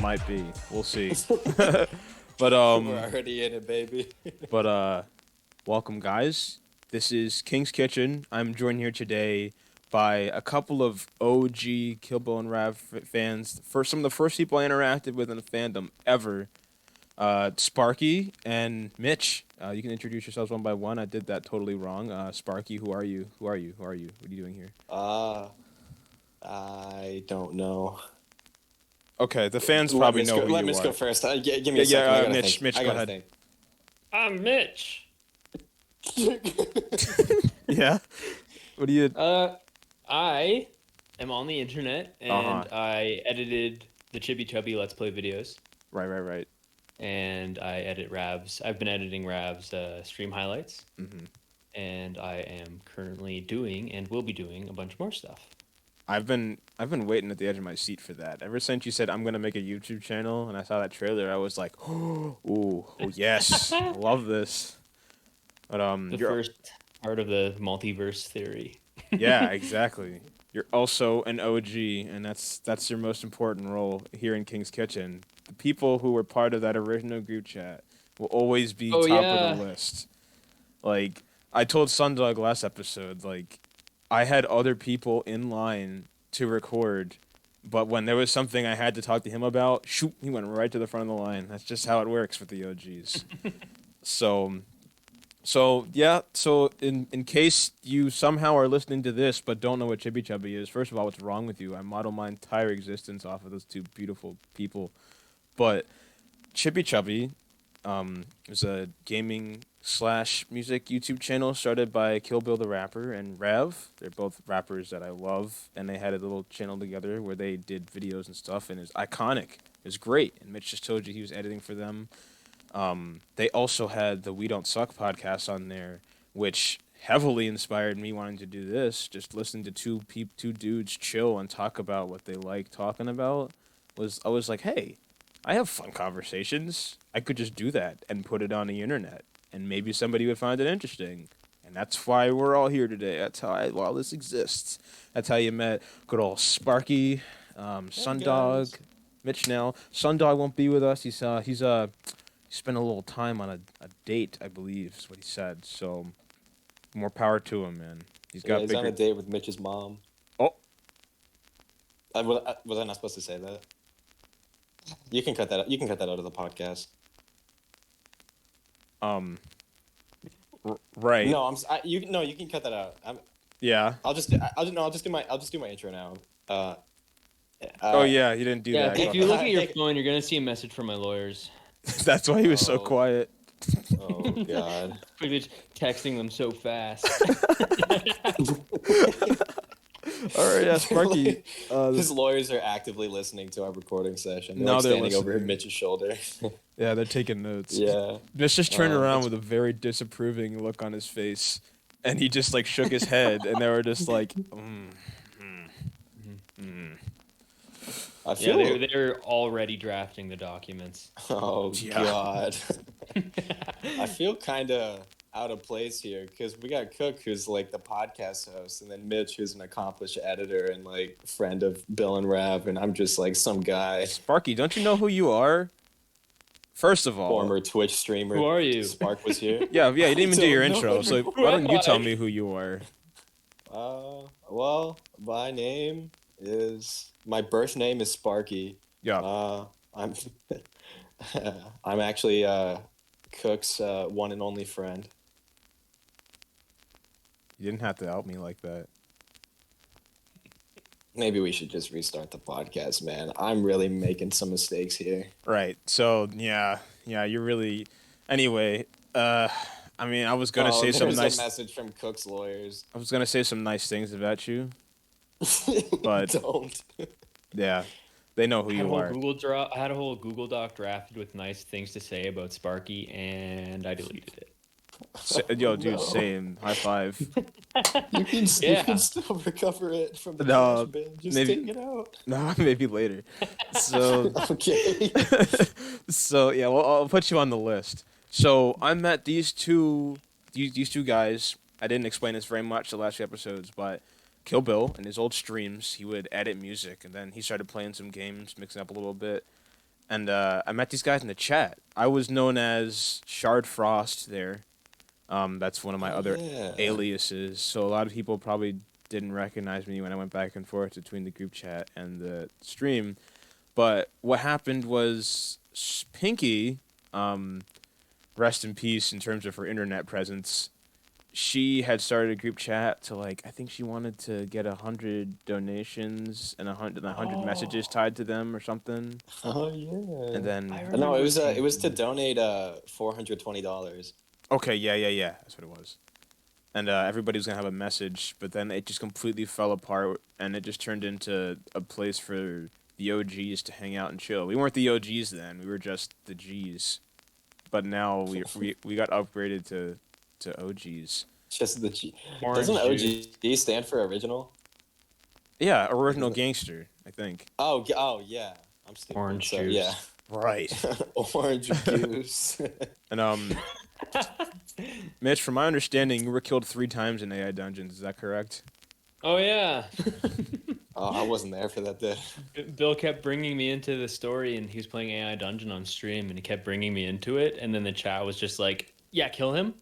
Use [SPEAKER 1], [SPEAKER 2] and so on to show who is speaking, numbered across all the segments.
[SPEAKER 1] might be. We'll see. But
[SPEAKER 2] We're already in it, baby.
[SPEAKER 1] welcome guys. This is King's Kitchen. I'm joined here today by a couple of OG Kill Bill and Rav fans. Some of the first people I interacted with in the fandom ever. Sparky and Mitch. You can introduce yourselves one by one. I did that totally wrong. Sparky, who are you? Who are you? What are you doing here?
[SPEAKER 2] I don't know.
[SPEAKER 1] Okay, the fans probably know who you are.
[SPEAKER 2] Let Mitch go first. Give me a second. I gotta
[SPEAKER 1] Mitch,
[SPEAKER 2] think.
[SPEAKER 1] Mitch, go ahead.
[SPEAKER 2] Think.
[SPEAKER 3] I'm Mitch.
[SPEAKER 1] Yeah? What do you...
[SPEAKER 3] I am on the internet, and I edited the Chibi Chubby Let's Play videos.
[SPEAKER 1] Right.
[SPEAKER 3] And I edit Rav's. I've been editing Rav's stream highlights.
[SPEAKER 1] Mm-hmm.
[SPEAKER 3] And I am currently doing, and will be doing, a bunch more stuff.
[SPEAKER 1] I've been waiting at the edge of my seat for that. Ever since you said I'm gonna make a YouTube channel and I saw that trailer, I was like, oh yes, I love this. But
[SPEAKER 3] the first part of the multiverse theory.
[SPEAKER 1] Yeah, exactly. You're also an OG, and that's your most important role here in King's Kitchen. The people who were part of that original group chat will always be top of the list. Like I told Sundog last episode, like I had other people in line to record, but when there was something I had to talk to him about, shoot, he went right to the front of the line. That's just how it works with the OGs. So in case you somehow are listening to this but don't know what Chibi Chubby is, first of all, what's wrong with you? I model my entire existence off of those two beautiful people. But Chibi Chubby is a gaming / music YouTube channel started by Kill Bill the rapper and Rev. They're both rappers that I love, and they had a little channel together where they did videos and stuff, and it's iconic. It's great, and Mitch just told you he was editing for them. They also had the We Don't Suck podcast on there, which heavily inspired me wanting to do this. Just listening to two dudes chill and talk about what they like talking about. I was like, hey, I have fun conversations. I could just do that and put it on the internet, and maybe somebody would find it interesting. And that's why we're all here today. That's how all this exists. That's how you met good old Sparky, Sundog, Mitch now. Sundog won't be with us. He spent a little time on a date, I believe, is what he said. So, more power to him, man.
[SPEAKER 2] He's on a date with Mitch's mom.
[SPEAKER 1] Oh.
[SPEAKER 2] Was I not supposed to say that? You can cut that out. You can cut that out of the podcast.
[SPEAKER 1] Right.
[SPEAKER 2] No, you can cut that out.
[SPEAKER 1] Yeah.
[SPEAKER 2] I'll just do my intro now.
[SPEAKER 1] Oh yeah, you didn't do that.
[SPEAKER 3] If you look at your phone, you're gonna see a message from my lawyers.
[SPEAKER 1] That's why he was so quiet.
[SPEAKER 2] Oh God.
[SPEAKER 3] Pretty much texting them so fast.
[SPEAKER 1] All right, yeah, Sparky.
[SPEAKER 2] His lawyers are actively listening to our recording session.
[SPEAKER 1] They're
[SPEAKER 2] standing
[SPEAKER 1] listening
[SPEAKER 2] over Mitch's shoulder.
[SPEAKER 1] Yeah, they're taking notes.
[SPEAKER 2] Yeah.
[SPEAKER 1] Mitch just turned around with a very disapproving look on his face, and he just like shook his head, and they were just like,
[SPEAKER 2] I feel
[SPEAKER 3] they're already drafting the documents.
[SPEAKER 2] Oh God. I feel kind of out of place here because we got Cook, who's like the podcast host, and then Mitch, who's an accomplished editor and like friend of Bill and Rav, and I'm just like some guy.
[SPEAKER 1] Sparky, don't you know who you are? First of all,
[SPEAKER 2] former Twitch streamer.
[SPEAKER 3] Who are you?
[SPEAKER 2] Spark was here.
[SPEAKER 1] Yeah, you didn't even do your intro, so why don't you tell me who you are?
[SPEAKER 2] Well, my name is my birth name is Sparky.
[SPEAKER 1] Yeah.
[SPEAKER 2] I'm actually Cook's one and only friend.
[SPEAKER 1] You didn't have to help me like that.
[SPEAKER 2] Maybe we should just restart the podcast, man. I'm really making some mistakes here.
[SPEAKER 1] Right. So yeah, you're really. Anyway, I mean, I was gonna say some nice.
[SPEAKER 2] There's a message from Cook's lawyers.
[SPEAKER 1] I was gonna say some nice things about you, but
[SPEAKER 2] don't.
[SPEAKER 1] Yeah, they know who you are.
[SPEAKER 3] I had a whole Google Doc drafted with nice things to say about Sparky, and I deleted it.
[SPEAKER 1] Yo, dude, same. High five.
[SPEAKER 2] You can still recover it from the trash bin. Just take it out.
[SPEAKER 1] No, maybe later. So
[SPEAKER 2] okay.
[SPEAKER 1] So yeah, well, I'll put you on the list. So I met these two guys. I didn't explain this very much the last few episodes, but Kill Bill in his old streams, he would edit music, and then he started playing some games, mixing up a little bit. and I met these guys in the chat. I was known as Shard Frost there. That's one of my other aliases. So a lot of people probably didn't recognize me when I went back and forth between the group chat and the stream. But what happened was Pinky, rest in peace in terms of her internet presence, she had started a group chat to I think she wanted to get 100 donations and 100 messages tied to them or something.
[SPEAKER 2] Oh yeah.
[SPEAKER 1] And then
[SPEAKER 2] no, it was to donate $420.
[SPEAKER 1] Okay, yeah. That's what it was. And everybody was gonna have a message, but then it just completely fell apart, and it just turned into a place for the OGs to hang out and chill. We weren't the OGs then; we were just the Gs. But now we got upgraded to OGs.
[SPEAKER 2] Just the G. Doesn't OG stand for original?
[SPEAKER 1] Yeah, original gangster, I think.
[SPEAKER 2] Oh yeah. I'm stupid.
[SPEAKER 3] Orange juice.
[SPEAKER 2] Yeah.
[SPEAKER 1] Right.
[SPEAKER 2] Orange juice.
[SPEAKER 1] And Mitch, from my understanding, you were killed 3 times in AI dungeons. Is that correct?
[SPEAKER 3] Oh yeah.
[SPEAKER 2] Oh, I wasn't there for that day.
[SPEAKER 3] Bill kept bringing me into the story, and he was playing AI Dungeon on stream, and he kept bringing me into it, and then the chat was just like, "Yeah, kill him."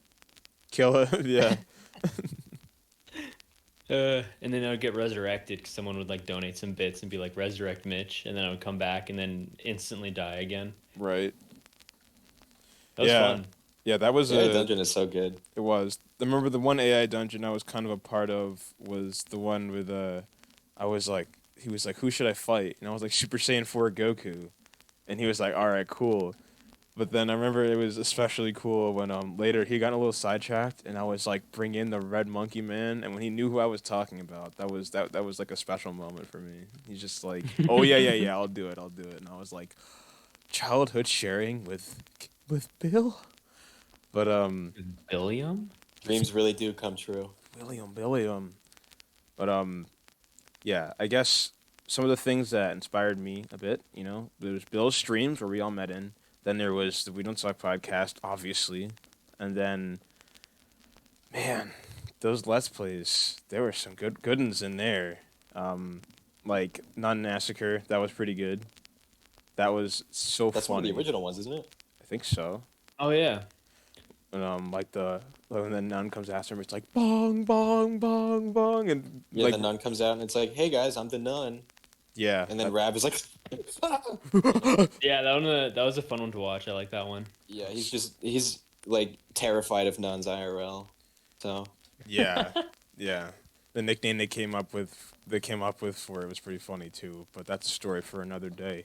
[SPEAKER 1] Kill him, yeah.
[SPEAKER 3] And then I would get resurrected because someone would donate some bits and be like, "Resurrect Mitch," and then I would come back and then instantly die again.
[SPEAKER 1] Right.
[SPEAKER 3] That was fun.
[SPEAKER 1] Yeah, that was
[SPEAKER 2] AI dungeon is so good.
[SPEAKER 1] It was. I remember the one AI dungeon I was kind of a part of was the one with he was like, who should I fight? And I was like, Super Saiyan 4 Goku. And he was like, all right, cool. But then I remember it was especially cool when later he got a little sidetracked, and I was like, bring in the Red Monkey Man, and when he knew who I was talking about, that was like a special moment for me. He's just like, oh yeah, I'll do it, and I was like, childhood sharing with Bill. But
[SPEAKER 3] Billiam?
[SPEAKER 2] Dreams really do come true.
[SPEAKER 1] Billiam. But yeah, I guess some of the things that inspired me a bit, there was Bill's streams where we all met in. Then there was the We Don't Suck podcast, obviously. And then, man, those Let's Plays, there were some good ones in there. Like Nun Massacre, that was pretty good. That was so funny.
[SPEAKER 2] That's one of the original ones, isn't it?
[SPEAKER 1] I think so.
[SPEAKER 3] Oh, yeah.
[SPEAKER 1] And when the nun comes after him, it's like, bong, bong, bong, bong. And
[SPEAKER 2] yeah, the nun comes out and it's like, hey guys, I'm the nun.
[SPEAKER 1] Yeah.
[SPEAKER 2] And then Rab is like,
[SPEAKER 3] yeah, that was a fun one to watch. I like that one.
[SPEAKER 2] Yeah, he's like terrified of nuns IRL. So
[SPEAKER 1] yeah. The nickname they came up with for it was pretty funny too, but that's a story for another day.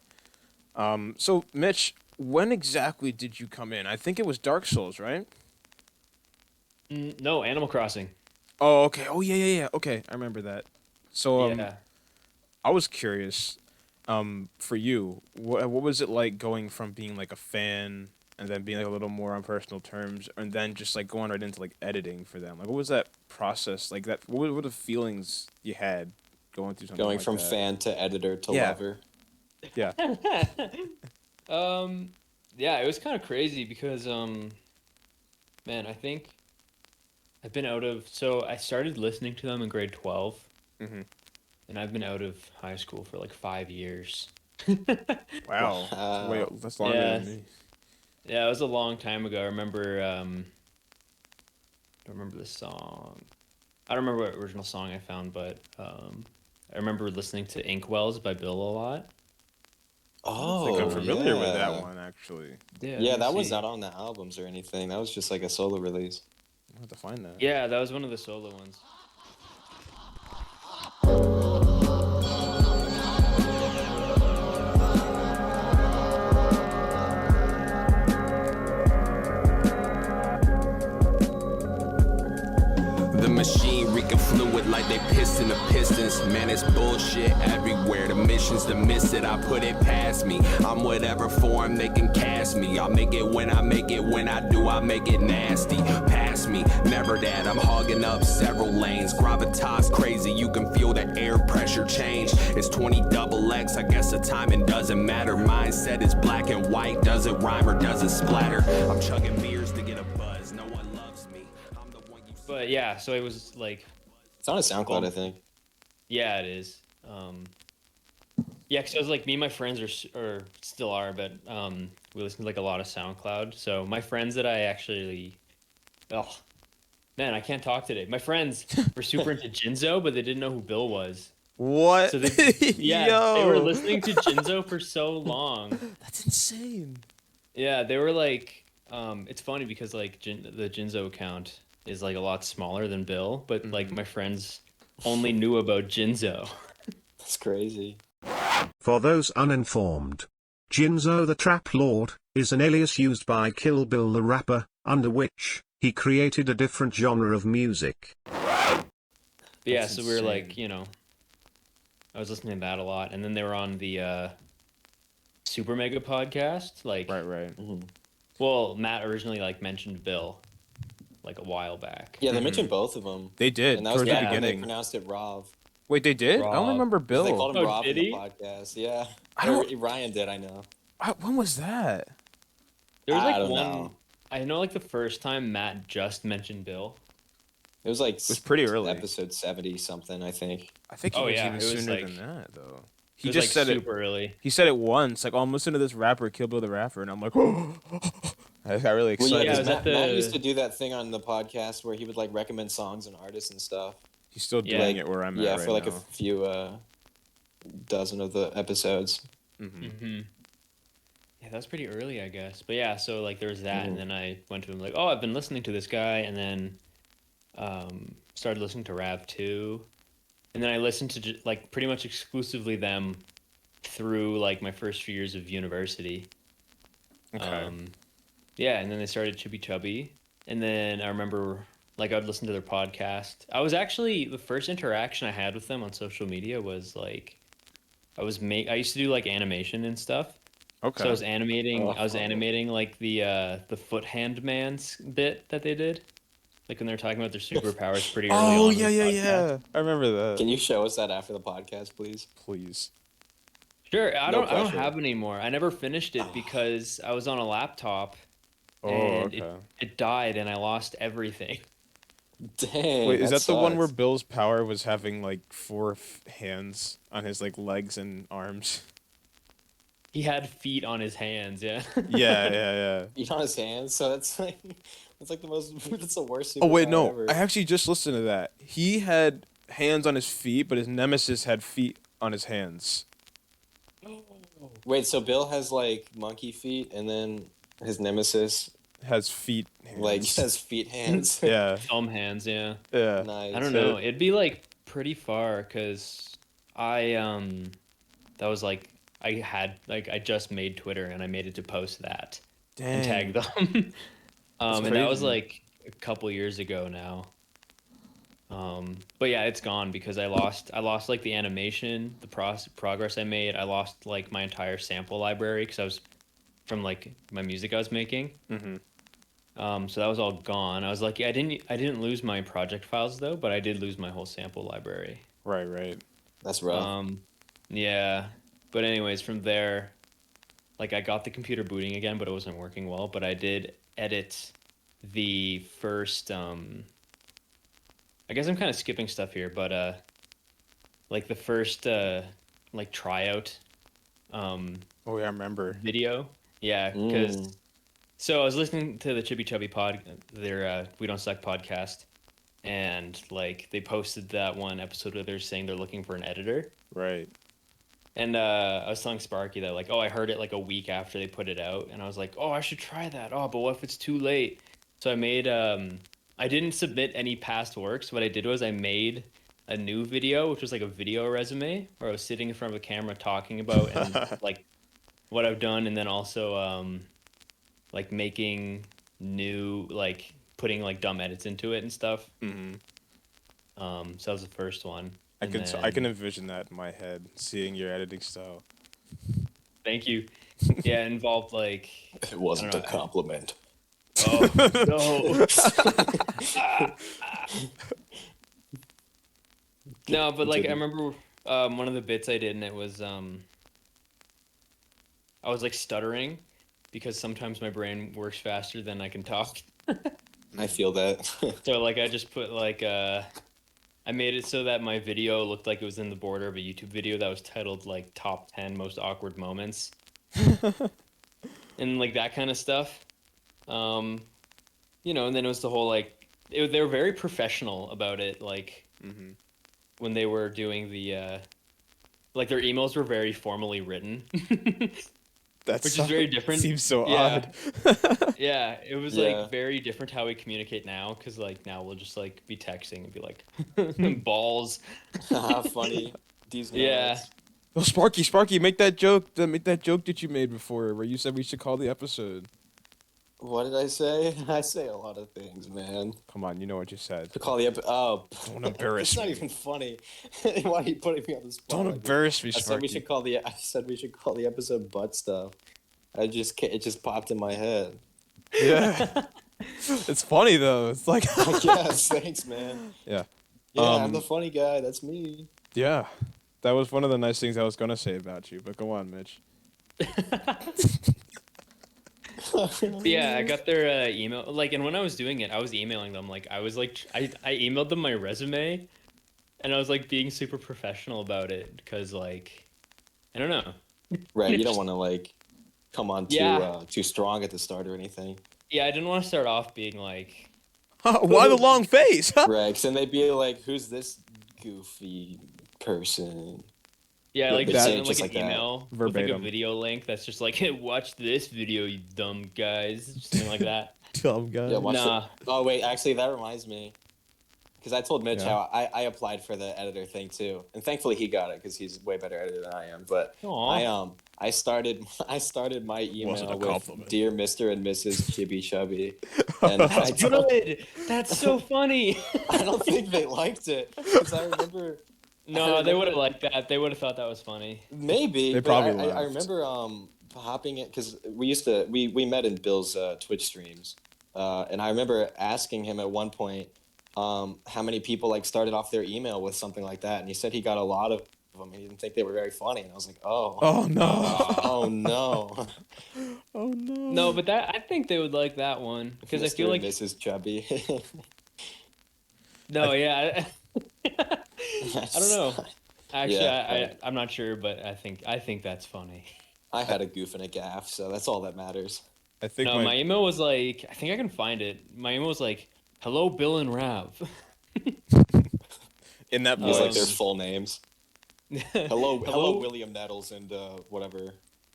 [SPEAKER 1] So Mitch, when exactly did you come in? I think it was Dark Souls, right?
[SPEAKER 3] No, Animal Crossing.
[SPEAKER 1] Oh, okay. Oh, yeah. Okay, I remember that. So
[SPEAKER 3] yeah.
[SPEAKER 1] I was curious, for you, what was it like going from being like a fan and then being like a little more on personal terms, and then just like going right into like editing for them? Like, what was that process like? That what were the feelings you had going through something
[SPEAKER 2] going
[SPEAKER 1] like
[SPEAKER 2] from
[SPEAKER 1] that?
[SPEAKER 2] fan to editor to lover.
[SPEAKER 1] Yeah.
[SPEAKER 3] Yeah, it was kind of crazy because man, I think I've been out of. So I started listening to them in grade 12.
[SPEAKER 1] Mm-hmm.
[SPEAKER 3] And I've been out of high school for like 5 years.
[SPEAKER 1] Wow. Wait, that's longer than me.
[SPEAKER 3] Yeah, it was a long time ago. I remember, I don't remember the song. I don't remember what original song I found, but I remember listening to Inkwells by Bill a lot.
[SPEAKER 1] Oh, I think I'm familiar with that one, actually.
[SPEAKER 2] Yeah, that was not on the albums or anything. That was just like a solo release.
[SPEAKER 1] I'll have to find that.
[SPEAKER 3] Yeah, that was one of the solo ones.
[SPEAKER 4] The machine reeking fluid like they pissed in the Pistons. Man, it's bullshit everywhere. The mission's to miss it, I put it past me. I'm whatever form they can cast me. I'll make it when I make it. When I do, I make it nasty. Pass me, never that. I'm hogging up several lanes. Gravitas crazy, you can feel the air pressure change. It's 20 double X, I guess the timing doesn't matter. Mindset is black and white. Does it rhyme or does it splatter? I'm chugging beers to get a buzz. No one loves me. I'm the one you.
[SPEAKER 3] But yeah, so it was like.
[SPEAKER 2] It's on a SoundCloud, I think.
[SPEAKER 3] Yeah, it is. Yeah, because I was like, me and my friends or still are, but we listen to like a lot of SoundCloud. So my friends that I actually, oh man, I can't talk today. My friends were super into Jinzo, but they didn't know who Bill was.
[SPEAKER 1] What?
[SPEAKER 3] So they were
[SPEAKER 1] Yo,
[SPEAKER 3] listening to Jinzo for so long.
[SPEAKER 1] that's insane.
[SPEAKER 3] Yeah, they were like, it's funny because like the Jinzo account is like a lot smaller than Bill, but like my friends only knew about Jinzo.
[SPEAKER 2] That's crazy.
[SPEAKER 5] For those uninformed, Jinzo the Trap Lord is an alias used by Kill Bill the rapper, under which he created a different genre of music.
[SPEAKER 3] Yeah,
[SPEAKER 1] That's
[SPEAKER 3] so we were
[SPEAKER 1] insane.
[SPEAKER 3] like, I was listening to that a lot, and then they were on the Super Mega podcast. Like,
[SPEAKER 1] Right.
[SPEAKER 3] well, Matt originally like mentioned Bill, like a while back.
[SPEAKER 2] Yeah, they mentioned both of them.
[SPEAKER 1] They did
[SPEAKER 2] And that was
[SPEAKER 1] towards the
[SPEAKER 2] back when they
[SPEAKER 1] beginning.
[SPEAKER 2] pronounced it Rav.
[SPEAKER 1] Wait, they did? I only
[SPEAKER 3] Rob.
[SPEAKER 1] remember
[SPEAKER 2] They
[SPEAKER 1] Bill.
[SPEAKER 2] called him
[SPEAKER 3] Oh,
[SPEAKER 2] Rav
[SPEAKER 3] did
[SPEAKER 2] in the
[SPEAKER 3] he?
[SPEAKER 2] podcast. Yeah.
[SPEAKER 1] I don't-
[SPEAKER 2] Or Ryan did, I know.
[SPEAKER 1] When was that?
[SPEAKER 3] There was
[SPEAKER 2] I
[SPEAKER 3] like
[SPEAKER 2] don't
[SPEAKER 3] one.
[SPEAKER 2] know.
[SPEAKER 3] I know, like the first time Matt just mentioned Bill.
[SPEAKER 2] It was like
[SPEAKER 1] was pretty early.
[SPEAKER 2] episode 70 something, I think.
[SPEAKER 1] I think it
[SPEAKER 3] Oh,
[SPEAKER 1] was
[SPEAKER 3] yeah,
[SPEAKER 1] even
[SPEAKER 3] it was
[SPEAKER 1] sooner
[SPEAKER 3] like-
[SPEAKER 1] than that, though.
[SPEAKER 3] It
[SPEAKER 1] He
[SPEAKER 3] was,
[SPEAKER 1] just
[SPEAKER 3] like,
[SPEAKER 1] said it.
[SPEAKER 3] super early.
[SPEAKER 1] He said it once, like, "Oh, I'm listening to this rapper, Kill Bill the Rapper," and I'm like, "Oh!" I got really
[SPEAKER 2] Well,
[SPEAKER 1] excited.
[SPEAKER 2] yeah,
[SPEAKER 3] Yeah,
[SPEAKER 2] 'cause
[SPEAKER 3] was that
[SPEAKER 2] Matt
[SPEAKER 3] the-
[SPEAKER 2] used to do that thing on the podcast where he would like recommend songs and artists and stuff.
[SPEAKER 1] He's still
[SPEAKER 3] Yeah.
[SPEAKER 1] doing it where I'm
[SPEAKER 2] Yeah,
[SPEAKER 1] at right
[SPEAKER 2] for like
[SPEAKER 1] now.
[SPEAKER 2] a few dozen of the episodes.
[SPEAKER 3] Mm-hmm. Yeah, that was pretty early, I guess. But yeah, so like there was that, and then I went to him like, "Oh, I've been listening to this guy," and then started listening to Rav 2, and then I listened to like pretty much exclusively them through like my first few years of university.
[SPEAKER 1] Okay.
[SPEAKER 3] Yeah, and then they started Chibi Chubby, and then I remember like I'd listen to their podcast. I was actually the first interaction I had with them on social media was like I used to do like animation and stuff.
[SPEAKER 1] Okay.
[SPEAKER 3] So I was animating. I was
[SPEAKER 2] Oh.
[SPEAKER 3] animating like the foot hand man's bit that they did, like when they were talking about their superpowers pretty early on.
[SPEAKER 1] Oh
[SPEAKER 3] in the
[SPEAKER 1] yeah.
[SPEAKER 3] podcast.
[SPEAKER 1] I remember that.
[SPEAKER 2] Can you show us that after the podcast, please?
[SPEAKER 1] Please?
[SPEAKER 3] Sure. I
[SPEAKER 2] No
[SPEAKER 3] don't
[SPEAKER 2] pressure.
[SPEAKER 3] have any more. I never finished it because I was on a laptop
[SPEAKER 1] Oh,
[SPEAKER 3] and
[SPEAKER 1] okay.
[SPEAKER 3] it died and I lost everything.
[SPEAKER 2] Dang.
[SPEAKER 1] Wait, is that the one where
[SPEAKER 2] sucks.
[SPEAKER 1] Bill's power was having like four hands on his like legs and arms?
[SPEAKER 3] He had feet on his hands. Yeah.
[SPEAKER 1] Yeah.
[SPEAKER 2] Eat on his hands? So that's like the most that's the worst
[SPEAKER 1] Oh wait,
[SPEAKER 2] superpower
[SPEAKER 1] no.
[SPEAKER 2] ever.
[SPEAKER 1] I actually just listened to that. He had hands on his feet, but his nemesis had feet on his hands.
[SPEAKER 2] Wait, so Bill has like monkey feet and then his nemesis
[SPEAKER 1] Has feet hands.
[SPEAKER 2] like has feet hands.
[SPEAKER 1] Yeah.
[SPEAKER 3] Thumb hands. Yeah.
[SPEAKER 1] Yeah.
[SPEAKER 2] Nice.
[SPEAKER 3] I don't know. It'd be like pretty far because that was like I just made Twitter and I made it to post that and tag them. And that was
[SPEAKER 1] crazy.
[SPEAKER 3] like a couple years ago now. But yeah, it's gone because I lost like the animation, the progress I made. I lost like my entire sample library because I was from like my music I was making. So that was all gone. I was like, yeah, I didn't lose my project files though, but I did lose my whole sample library.
[SPEAKER 1] Right.
[SPEAKER 2] That's rough.
[SPEAKER 3] Yeah. But anyways, from there, like I got the computer booting again, but it wasn't working well. But I did edit the first. I guess I'm kind of skipping stuff here, but like the first like tryout
[SPEAKER 1] Oh yeah, I remember.
[SPEAKER 3] video. Yeah, because so I was listening to the Chibi Chubby their We Don't Suck podcast, and like they posted that one episode where they're saying they're looking for an editor.
[SPEAKER 1] Right.
[SPEAKER 3] And I was telling Sparky that like, oh, I heard it like a week after they put it out, and I was like, oh, I should try that. Oh, but what if it's too late? So I made I didn't submit any past works. What I did was I made a new video, which was like a video resume, where I was sitting in front of a camera talking about and like what I've done, and then also like making new like putting like dumb edits into it and stuff. So that was the first one.
[SPEAKER 1] I
[SPEAKER 3] And
[SPEAKER 1] can I can envision that in my head, seeing your editing style.
[SPEAKER 3] Thank you. Yeah, it involved like
[SPEAKER 2] It wasn't
[SPEAKER 3] I
[SPEAKER 2] a
[SPEAKER 3] don't know.
[SPEAKER 2] compliment.
[SPEAKER 3] oh no. No, but like I remember one of the bits I did, and it was I was like stuttering because sometimes my brain works faster than I can talk.
[SPEAKER 2] I feel that.
[SPEAKER 3] So like I just put like I made it so that my video looked like it was in the border of a YouTube video that was titled like top 10 most awkward moments. And like that kind of stuff. And then it was the whole like they were very professional about it, like when they were doing the like their emails were very formally written. Which is very different.
[SPEAKER 1] Seems so odd.
[SPEAKER 3] Yeah, it was like very different how we communicate now, because like now we'll just like be texting and be like balls.
[SPEAKER 2] Funny. These nuts.
[SPEAKER 3] Yeah.
[SPEAKER 1] Oh, Sparky, make that joke that you made before, where you said we should call the episode.
[SPEAKER 2] What did I say? I say a lot of things, man.
[SPEAKER 1] Come on, you know what you said.
[SPEAKER 2] To call the Oh,
[SPEAKER 1] don't embarrass
[SPEAKER 2] it's
[SPEAKER 1] me.
[SPEAKER 2] not even funny. Why are you putting me on the spot?
[SPEAKER 1] Don't embarrass me,
[SPEAKER 2] I
[SPEAKER 1] Sparky.
[SPEAKER 2] said we should call the episode butt stuff. It just popped in my head.
[SPEAKER 1] Yeah. It's funny though. It's like
[SPEAKER 2] Yes, thanks, man.
[SPEAKER 1] Yeah.
[SPEAKER 2] Yeah, I'm the funny guy. That's me.
[SPEAKER 1] Yeah. That was one of the nice things I was gonna say about you, but go on, Mitch.
[SPEAKER 3] But yeah, I got their email. Like, and when I was doing it, I was emailing them. Like, I was like, I emailed them my resume, and I was like being super professional about it because, like, I don't know.
[SPEAKER 2] Right, you don't want to like come on too strong at the start or anything.
[SPEAKER 3] Yeah, I didn't want to start off being like,
[SPEAKER 1] Why the long face?
[SPEAKER 2] Right, because then they'd be like, "Who's this goofy person?"
[SPEAKER 3] yeah, like
[SPEAKER 1] that-
[SPEAKER 3] send them,
[SPEAKER 2] just
[SPEAKER 3] like an
[SPEAKER 2] like that.
[SPEAKER 3] email with like a
[SPEAKER 1] Verbatim.
[SPEAKER 3] video link that's just like, hey, watch this video, you dumb guys, just something like that.
[SPEAKER 1] Dumb guy.
[SPEAKER 2] Yeah, watch
[SPEAKER 3] Nah.
[SPEAKER 2] Oh wait, actually that reminds me, because I told Mitch
[SPEAKER 1] Yeah.
[SPEAKER 2] how I applied for the editor thing too, and thankfully he got it because he's way better editor than I am. But
[SPEAKER 3] Aw.
[SPEAKER 2] I started my email
[SPEAKER 1] Wasn't a
[SPEAKER 2] with
[SPEAKER 1] compliment.
[SPEAKER 2] Dear Mr. and Mrs. Chibi Chubby, and I
[SPEAKER 3] Good. That's so funny.
[SPEAKER 2] I don't think they liked it because I remember.
[SPEAKER 3] No, they would have liked that. They would have thought that was funny.
[SPEAKER 2] Maybe
[SPEAKER 1] They
[SPEAKER 2] but
[SPEAKER 1] probably
[SPEAKER 2] I
[SPEAKER 1] laughed.
[SPEAKER 2] remember hopping it because we met in Bill's Twitch streams, and I remember asking him at one point how many people like started off their email with something like that, and he said he got a lot of them. He didn't think they were very funny, and I was like,
[SPEAKER 1] Oh no.
[SPEAKER 2] oh no,
[SPEAKER 1] Oh no.
[SPEAKER 3] No, but I think they would like that one because I
[SPEAKER 2] Mr.
[SPEAKER 3] feel like
[SPEAKER 2] and Mrs. Chubby.
[SPEAKER 3] no, yeah. I don't know. Actually,
[SPEAKER 2] Yeah,
[SPEAKER 3] I'm not sure, but I think that's funny.
[SPEAKER 2] I had a goof and a gaff, so that's all that matters.
[SPEAKER 1] I think
[SPEAKER 3] No, my email was like, I think I can find it. My email was like, "Hello, Bill and Rav."
[SPEAKER 1] in that
[SPEAKER 2] It's like
[SPEAKER 1] voice,
[SPEAKER 2] their full names. Hello, William Nettles and whatever.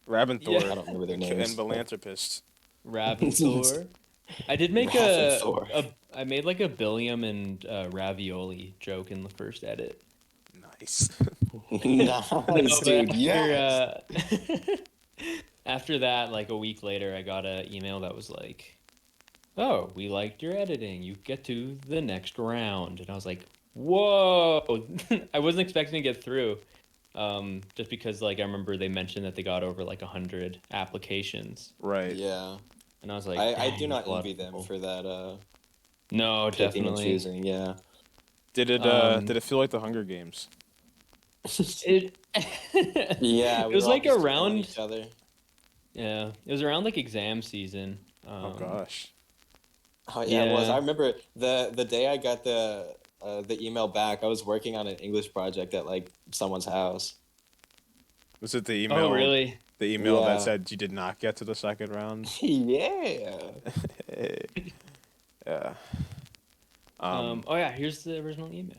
[SPEAKER 1] Raventhor
[SPEAKER 3] Yeah.
[SPEAKER 2] I don't remember their names.
[SPEAKER 1] and Philanthropist.
[SPEAKER 3] Rav and Thor. I did make
[SPEAKER 2] Rav and Thor.
[SPEAKER 3] I made like a Billiam and ravioli joke in the first edit.
[SPEAKER 1] Nice.
[SPEAKER 2] Nice,
[SPEAKER 3] No,
[SPEAKER 2] dude.
[SPEAKER 3] but
[SPEAKER 2] Yeah.
[SPEAKER 3] after that, like a week later, I got an email that was like, "Oh, we liked your editing. You get to the next round." And I was like, "Whoa!" I wasn't expecting to get through, just because like I remember they mentioned that they got over like 100 applications,
[SPEAKER 1] Right.
[SPEAKER 2] Yeah.
[SPEAKER 3] and I was like,
[SPEAKER 2] I
[SPEAKER 3] "Dang,
[SPEAKER 2] do not
[SPEAKER 3] that's a lot
[SPEAKER 2] envy
[SPEAKER 3] of
[SPEAKER 2] them
[SPEAKER 3] people."
[SPEAKER 2] for that
[SPEAKER 3] No,
[SPEAKER 2] picking and
[SPEAKER 3] definitely.
[SPEAKER 2] choosing. Yeah.
[SPEAKER 1] Did it feel like the Hunger Games?
[SPEAKER 3] It.
[SPEAKER 2] Yeah.
[SPEAKER 3] It was like
[SPEAKER 2] around
[SPEAKER 3] around.
[SPEAKER 2] each other.
[SPEAKER 3] Yeah, it was around like exam season.
[SPEAKER 1] Oh gosh.
[SPEAKER 2] Oh yeah, it was.
[SPEAKER 3] Yeah.
[SPEAKER 2] I remember the day I got the email back. I was working on an English project at like someone's house.
[SPEAKER 1] Was it the email?
[SPEAKER 3] Oh, really?
[SPEAKER 1] The email
[SPEAKER 2] Yeah.
[SPEAKER 1] that said you did not get to the second round.
[SPEAKER 2] Yeah.
[SPEAKER 1] Yeah.
[SPEAKER 3] Oh yeah, here's the original email.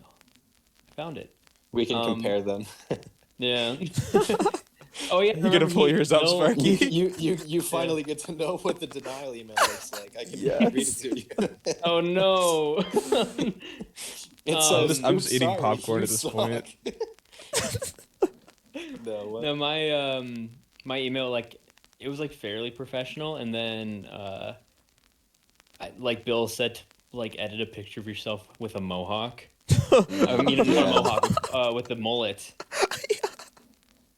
[SPEAKER 3] I found it.
[SPEAKER 2] We can
[SPEAKER 3] Um,
[SPEAKER 2] compare them.
[SPEAKER 3] Yeah. Oh yeah.
[SPEAKER 1] You gonna pull yours up,
[SPEAKER 3] Bill-
[SPEAKER 1] Sparky?
[SPEAKER 2] You finally get to know what the denial email looks like. I can
[SPEAKER 1] Yes.
[SPEAKER 2] read it to you.
[SPEAKER 3] Oh no.
[SPEAKER 2] It's
[SPEAKER 3] I'm
[SPEAKER 1] just- I'm just eating popcorn at this point.
[SPEAKER 2] No, what?
[SPEAKER 3] No, my email, like, it was like fairly professional, and then like Bill said to like edit a picture of yourself with a mohawk. I mean, not a mohawk, with the mullet.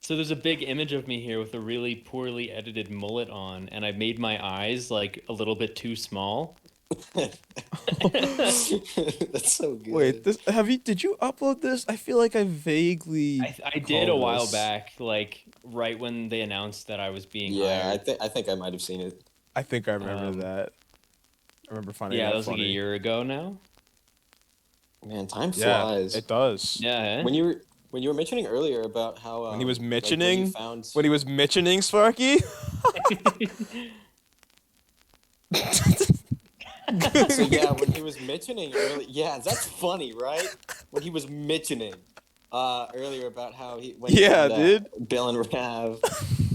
[SPEAKER 3] So there's a big image of me here with a really poorly edited mullet on, and I made my eyes like a little bit too small.
[SPEAKER 2] That's so good.
[SPEAKER 1] Wait, did you upload this? I feel like I vaguely.
[SPEAKER 3] I did a
[SPEAKER 1] recall
[SPEAKER 3] while
[SPEAKER 1] this.
[SPEAKER 3] back, like right when they announced that I was being
[SPEAKER 2] Yeah,
[SPEAKER 3] hired.
[SPEAKER 2] I think I might have seen it.
[SPEAKER 1] I think I remember
[SPEAKER 3] Um,
[SPEAKER 1] that. I remember finding
[SPEAKER 3] Yeah,
[SPEAKER 1] that
[SPEAKER 3] that was like a
[SPEAKER 1] funny.
[SPEAKER 3] year ago now.
[SPEAKER 2] Man, time
[SPEAKER 1] Yeah,
[SPEAKER 2] flies.
[SPEAKER 1] it does.
[SPEAKER 3] Yeah. Eh?
[SPEAKER 2] When you were mentioning earlier about how
[SPEAKER 1] When he was
[SPEAKER 2] like, when you
[SPEAKER 1] mentioning,
[SPEAKER 2] found
[SPEAKER 1] when he was mentioning Sparky.
[SPEAKER 2] so yeah, when he was mentioning earlier, yeah, that's funny, right? When he was mentioning earlier about how when he
[SPEAKER 1] Yeah,
[SPEAKER 2] found
[SPEAKER 1] dude.
[SPEAKER 2] Bill and Rav,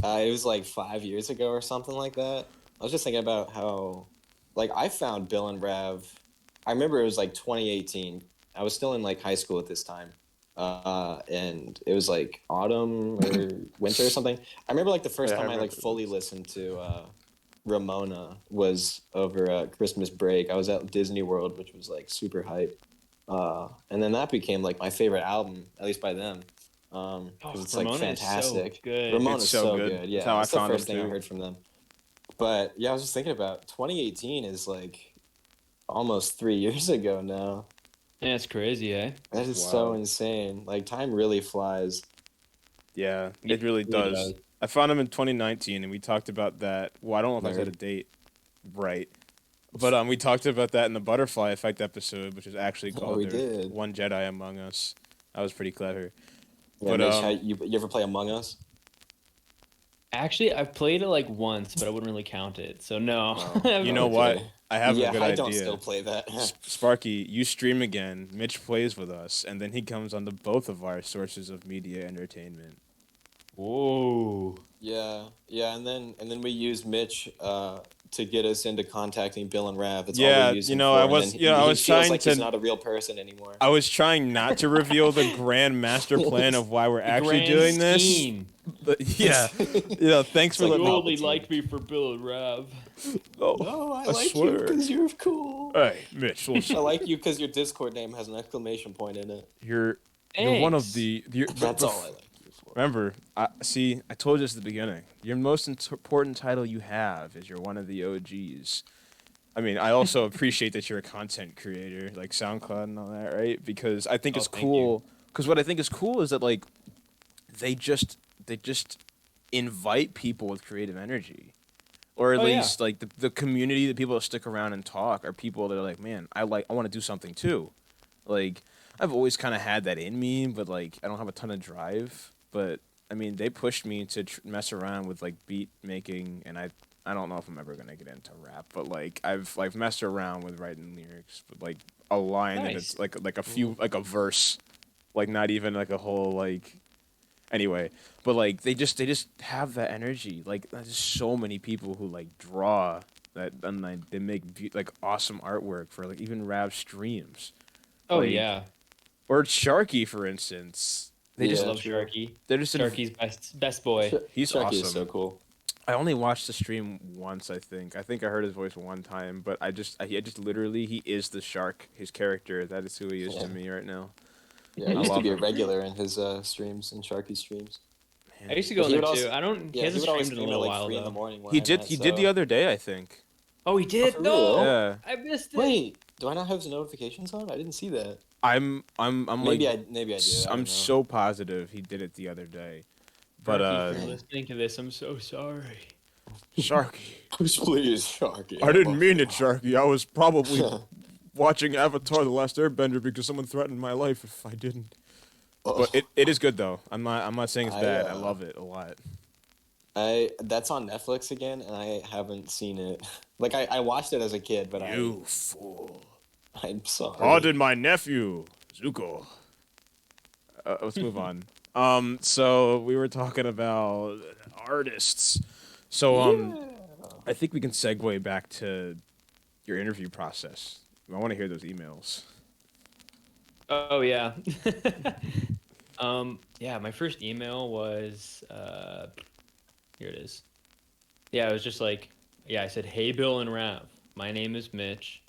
[SPEAKER 2] it was like 5 years ago or something like that. I was just thinking about how, like, I found Bill and Rav. I remember it was like 2018. I was still in like high school at this time, and it was like autumn or winter or something. I remember like the first
[SPEAKER 1] Yeah, I
[SPEAKER 2] time I like
[SPEAKER 1] remember
[SPEAKER 2] fully
[SPEAKER 1] this.
[SPEAKER 2] listened to Ramona was over Christmas break. I was at Disney World, which was like super hype. And then that became like my favorite album, at least by them, because it's like
[SPEAKER 3] Ramona is so
[SPEAKER 2] fantastic.
[SPEAKER 3] good.
[SPEAKER 2] Ramona's
[SPEAKER 1] It's so
[SPEAKER 2] so
[SPEAKER 1] good.
[SPEAKER 2] good.
[SPEAKER 1] That's
[SPEAKER 2] Yeah,
[SPEAKER 1] how I
[SPEAKER 2] that's the
[SPEAKER 1] found
[SPEAKER 2] first
[SPEAKER 1] them,
[SPEAKER 2] thing I
[SPEAKER 1] too.
[SPEAKER 2] heard from them. But yeah, I was just thinking about 2018 is like almost 3 years ago now.
[SPEAKER 3] Yeah, it's crazy, eh?
[SPEAKER 2] That is
[SPEAKER 1] Wow.
[SPEAKER 2] so insane. Like time really flies.
[SPEAKER 1] Yeah,
[SPEAKER 3] Yeah,
[SPEAKER 1] it really
[SPEAKER 3] it really
[SPEAKER 1] does.
[SPEAKER 3] does.
[SPEAKER 1] I found him in 2019, and we talked about that. Well, I don't know if I said a
[SPEAKER 2] Nerd.
[SPEAKER 1] date right, but we talked about that in the Butterfly Effect episode, which is actually
[SPEAKER 2] Oh,
[SPEAKER 1] called
[SPEAKER 2] we
[SPEAKER 1] "There's
[SPEAKER 2] did.
[SPEAKER 1] One Jedi Among Us." That was pretty clever.
[SPEAKER 2] Yeah,
[SPEAKER 1] But
[SPEAKER 2] Mitch, you ever play Among Us?
[SPEAKER 3] Actually, I've played it like once, but I wouldn't really count it. So no.
[SPEAKER 2] Oh,
[SPEAKER 1] you know
[SPEAKER 3] I've-
[SPEAKER 1] what? I have a
[SPEAKER 2] Yeah,
[SPEAKER 1] good
[SPEAKER 2] I
[SPEAKER 1] idea.
[SPEAKER 2] don't still play that.
[SPEAKER 1] Sparky, you stream again. Mitch plays with us, and then he comes on to both of our sources of media entertainment.
[SPEAKER 3] Whoa.
[SPEAKER 2] Yeah, and then we used Mitch to get us into contacting Bill and Rav. That's all
[SPEAKER 1] Yeah,
[SPEAKER 2] we used
[SPEAKER 1] you
[SPEAKER 2] him
[SPEAKER 1] know,
[SPEAKER 2] for.
[SPEAKER 1] I
[SPEAKER 2] And
[SPEAKER 1] was,
[SPEAKER 2] then
[SPEAKER 1] you know, I
[SPEAKER 2] he
[SPEAKER 1] was
[SPEAKER 2] feels
[SPEAKER 1] trying
[SPEAKER 2] like he's
[SPEAKER 1] to.
[SPEAKER 2] not a real person anymore.
[SPEAKER 1] I was trying not to reveal the grand master plan of why we're actually
[SPEAKER 3] Grand
[SPEAKER 1] doing this.
[SPEAKER 3] scheme.
[SPEAKER 1] But yeah, you know, thanks for
[SPEAKER 2] like
[SPEAKER 1] letting
[SPEAKER 3] You
[SPEAKER 1] me.
[SPEAKER 3] only
[SPEAKER 2] Palpatine.
[SPEAKER 3] liked me for Bill and Rav.
[SPEAKER 1] Oh,
[SPEAKER 2] No, I
[SPEAKER 1] I
[SPEAKER 2] like you
[SPEAKER 1] swear.
[SPEAKER 2] because you're cool.
[SPEAKER 1] Hey, Mitch,
[SPEAKER 2] I
[SPEAKER 1] listen,
[SPEAKER 2] like you because your Discord name has an exclamation point in it.
[SPEAKER 1] you're one of
[SPEAKER 3] Thanks.
[SPEAKER 1] the.
[SPEAKER 2] That's all I like you for.
[SPEAKER 1] Remember, I told you this at the beginning. Your most important title you have is you're one of the OGs. I mean, I also appreciate that you're a content creator, like SoundCloud and all that, right? Because I think
[SPEAKER 3] Oh,
[SPEAKER 1] it's
[SPEAKER 3] thank
[SPEAKER 1] cool. Because what I think is cool is that like they just invite people with creative energy, or at
[SPEAKER 3] Oh, yeah.
[SPEAKER 1] least like the community, the people that stick around and talk are people that are like, man, I want to do something too. Like I've always kind of had that in me, but like I don't have a ton of drive. But I mean, they pushed me to mess around with like beat making, and I don't know if I'm ever gonna get into rap, but like I've like messed around with writing lyrics, but like a line and
[SPEAKER 3] Nice.
[SPEAKER 1] it's like a few like a verse, like not even like a whole like. Anyway, but like they just have that energy. Like there's so many people who like draw that and like they make like awesome artwork for like even rap streams.
[SPEAKER 3] Oh
[SPEAKER 1] Like,
[SPEAKER 3] yeah.
[SPEAKER 1] or Sharky, for instance. They
[SPEAKER 2] Yeah,
[SPEAKER 1] just
[SPEAKER 3] I love
[SPEAKER 2] true.
[SPEAKER 3] Sharky.
[SPEAKER 1] they're just
[SPEAKER 3] Sharky's best boy.
[SPEAKER 1] He's
[SPEAKER 2] Sharky
[SPEAKER 1] awesome.
[SPEAKER 2] is so cool.
[SPEAKER 1] I only watched the stream once. I think I heard his voice one time, but I just literally he is the shark. His character, that is who he is
[SPEAKER 2] Yeah.
[SPEAKER 1] to me right now.
[SPEAKER 2] Yeah, I
[SPEAKER 1] I
[SPEAKER 2] used to
[SPEAKER 1] love
[SPEAKER 2] be a
[SPEAKER 1] him.
[SPEAKER 2] regular in his streams, in Sharky's streams.
[SPEAKER 3] I used to go
[SPEAKER 2] But
[SPEAKER 3] in
[SPEAKER 2] he
[SPEAKER 3] there
[SPEAKER 2] would
[SPEAKER 3] too.
[SPEAKER 2] also-
[SPEAKER 3] I don't. He
[SPEAKER 2] Yeah, he
[SPEAKER 3] hasn't
[SPEAKER 2] would always
[SPEAKER 3] streamed in a
[SPEAKER 2] stream at
[SPEAKER 3] little
[SPEAKER 2] like
[SPEAKER 3] while
[SPEAKER 2] 3 in the
[SPEAKER 3] though.
[SPEAKER 2] morning. Where
[SPEAKER 1] He
[SPEAKER 2] I'm
[SPEAKER 1] did.
[SPEAKER 2] at,
[SPEAKER 1] He did the
[SPEAKER 2] so-
[SPEAKER 1] other day, I think.
[SPEAKER 3] Oh, he did.
[SPEAKER 2] for
[SPEAKER 3] No,
[SPEAKER 2] real?
[SPEAKER 1] Yeah.
[SPEAKER 3] I missed it.
[SPEAKER 2] Wait, do I not have his notifications on? I didn't see that.
[SPEAKER 1] I'm
[SPEAKER 2] Maybe
[SPEAKER 1] like
[SPEAKER 2] I do. I
[SPEAKER 1] I'm
[SPEAKER 2] don't know.
[SPEAKER 1] so positive he did it the other day. But
[SPEAKER 3] Sharky, if you're listening to this, I'm so sorry.
[SPEAKER 1] Sharky.
[SPEAKER 2] Please, Sharky.
[SPEAKER 1] I didn't mean it, Sharky. I was probably watching Avatar: The Last Airbender because someone threatened my life if I didn't. But it is good though. I'm not saying it's bad. I love it a lot.
[SPEAKER 2] That's on Netflix again, and I haven't seen it. Like I watched it as a kid, but
[SPEAKER 1] You fool.
[SPEAKER 2] I'm sorry.
[SPEAKER 1] Pardon my nephew, Zuko. Let's move on. So we were talking about artists. So I think we can segue back to your interview process. I want to hear those emails.
[SPEAKER 3] Oh yeah. Yeah, my first email was here it is. Yeah, it was just like, yeah, I said, "Hey Bill and Rav, my name is Mitch,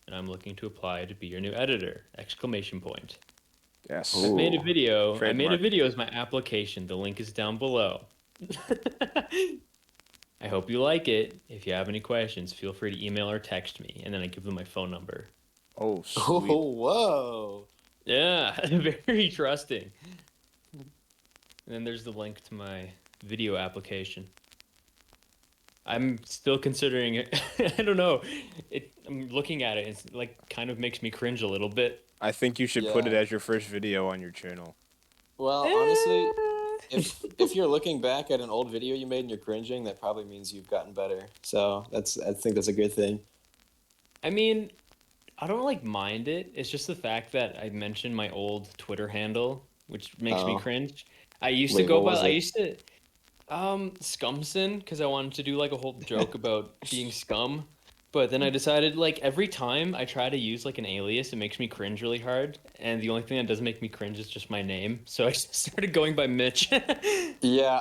[SPEAKER 3] and I'm looking to apply to be your new editor!" Exclamation point.
[SPEAKER 1] Yes.
[SPEAKER 2] Ooh.
[SPEAKER 3] I made a video. I made a
[SPEAKER 1] Trademark.
[SPEAKER 3] video as my application. The link is down below. I hope you like it. If you have any questions, feel free to email or text me, and then I give them my phone number.
[SPEAKER 1] Oh, sweet.
[SPEAKER 2] Oh, whoa.
[SPEAKER 3] Yeah, very trusting. And then there's the link to my video application. I'm still considering it. I don't know. I'm looking at it. It's like kind of makes me cringe a little bit.
[SPEAKER 1] I think you should put it
[SPEAKER 2] Yeah.
[SPEAKER 1] as your first video on your channel.
[SPEAKER 2] Well, honestly, if you're looking back at an old video you made and you're cringing, that probably means you've gotten better. So I think that's a good thing.
[SPEAKER 3] I mean, I don't like mind it. It's just the fact that I mentioned my old Twitter handle, which makes me
[SPEAKER 2] Oh.
[SPEAKER 3] cringe. I used to
[SPEAKER 2] Wait,
[SPEAKER 3] go
[SPEAKER 2] what
[SPEAKER 3] by.
[SPEAKER 2] was
[SPEAKER 3] I
[SPEAKER 2] it?
[SPEAKER 3] used to Scumson because I wanted to do like a whole joke about being scum. But then I decided like every time I try to use like an alias, it makes me cringe really hard. And the only thing that doesn't make me cringe is just my name. So I just started going by Mitch.
[SPEAKER 2] Yeah,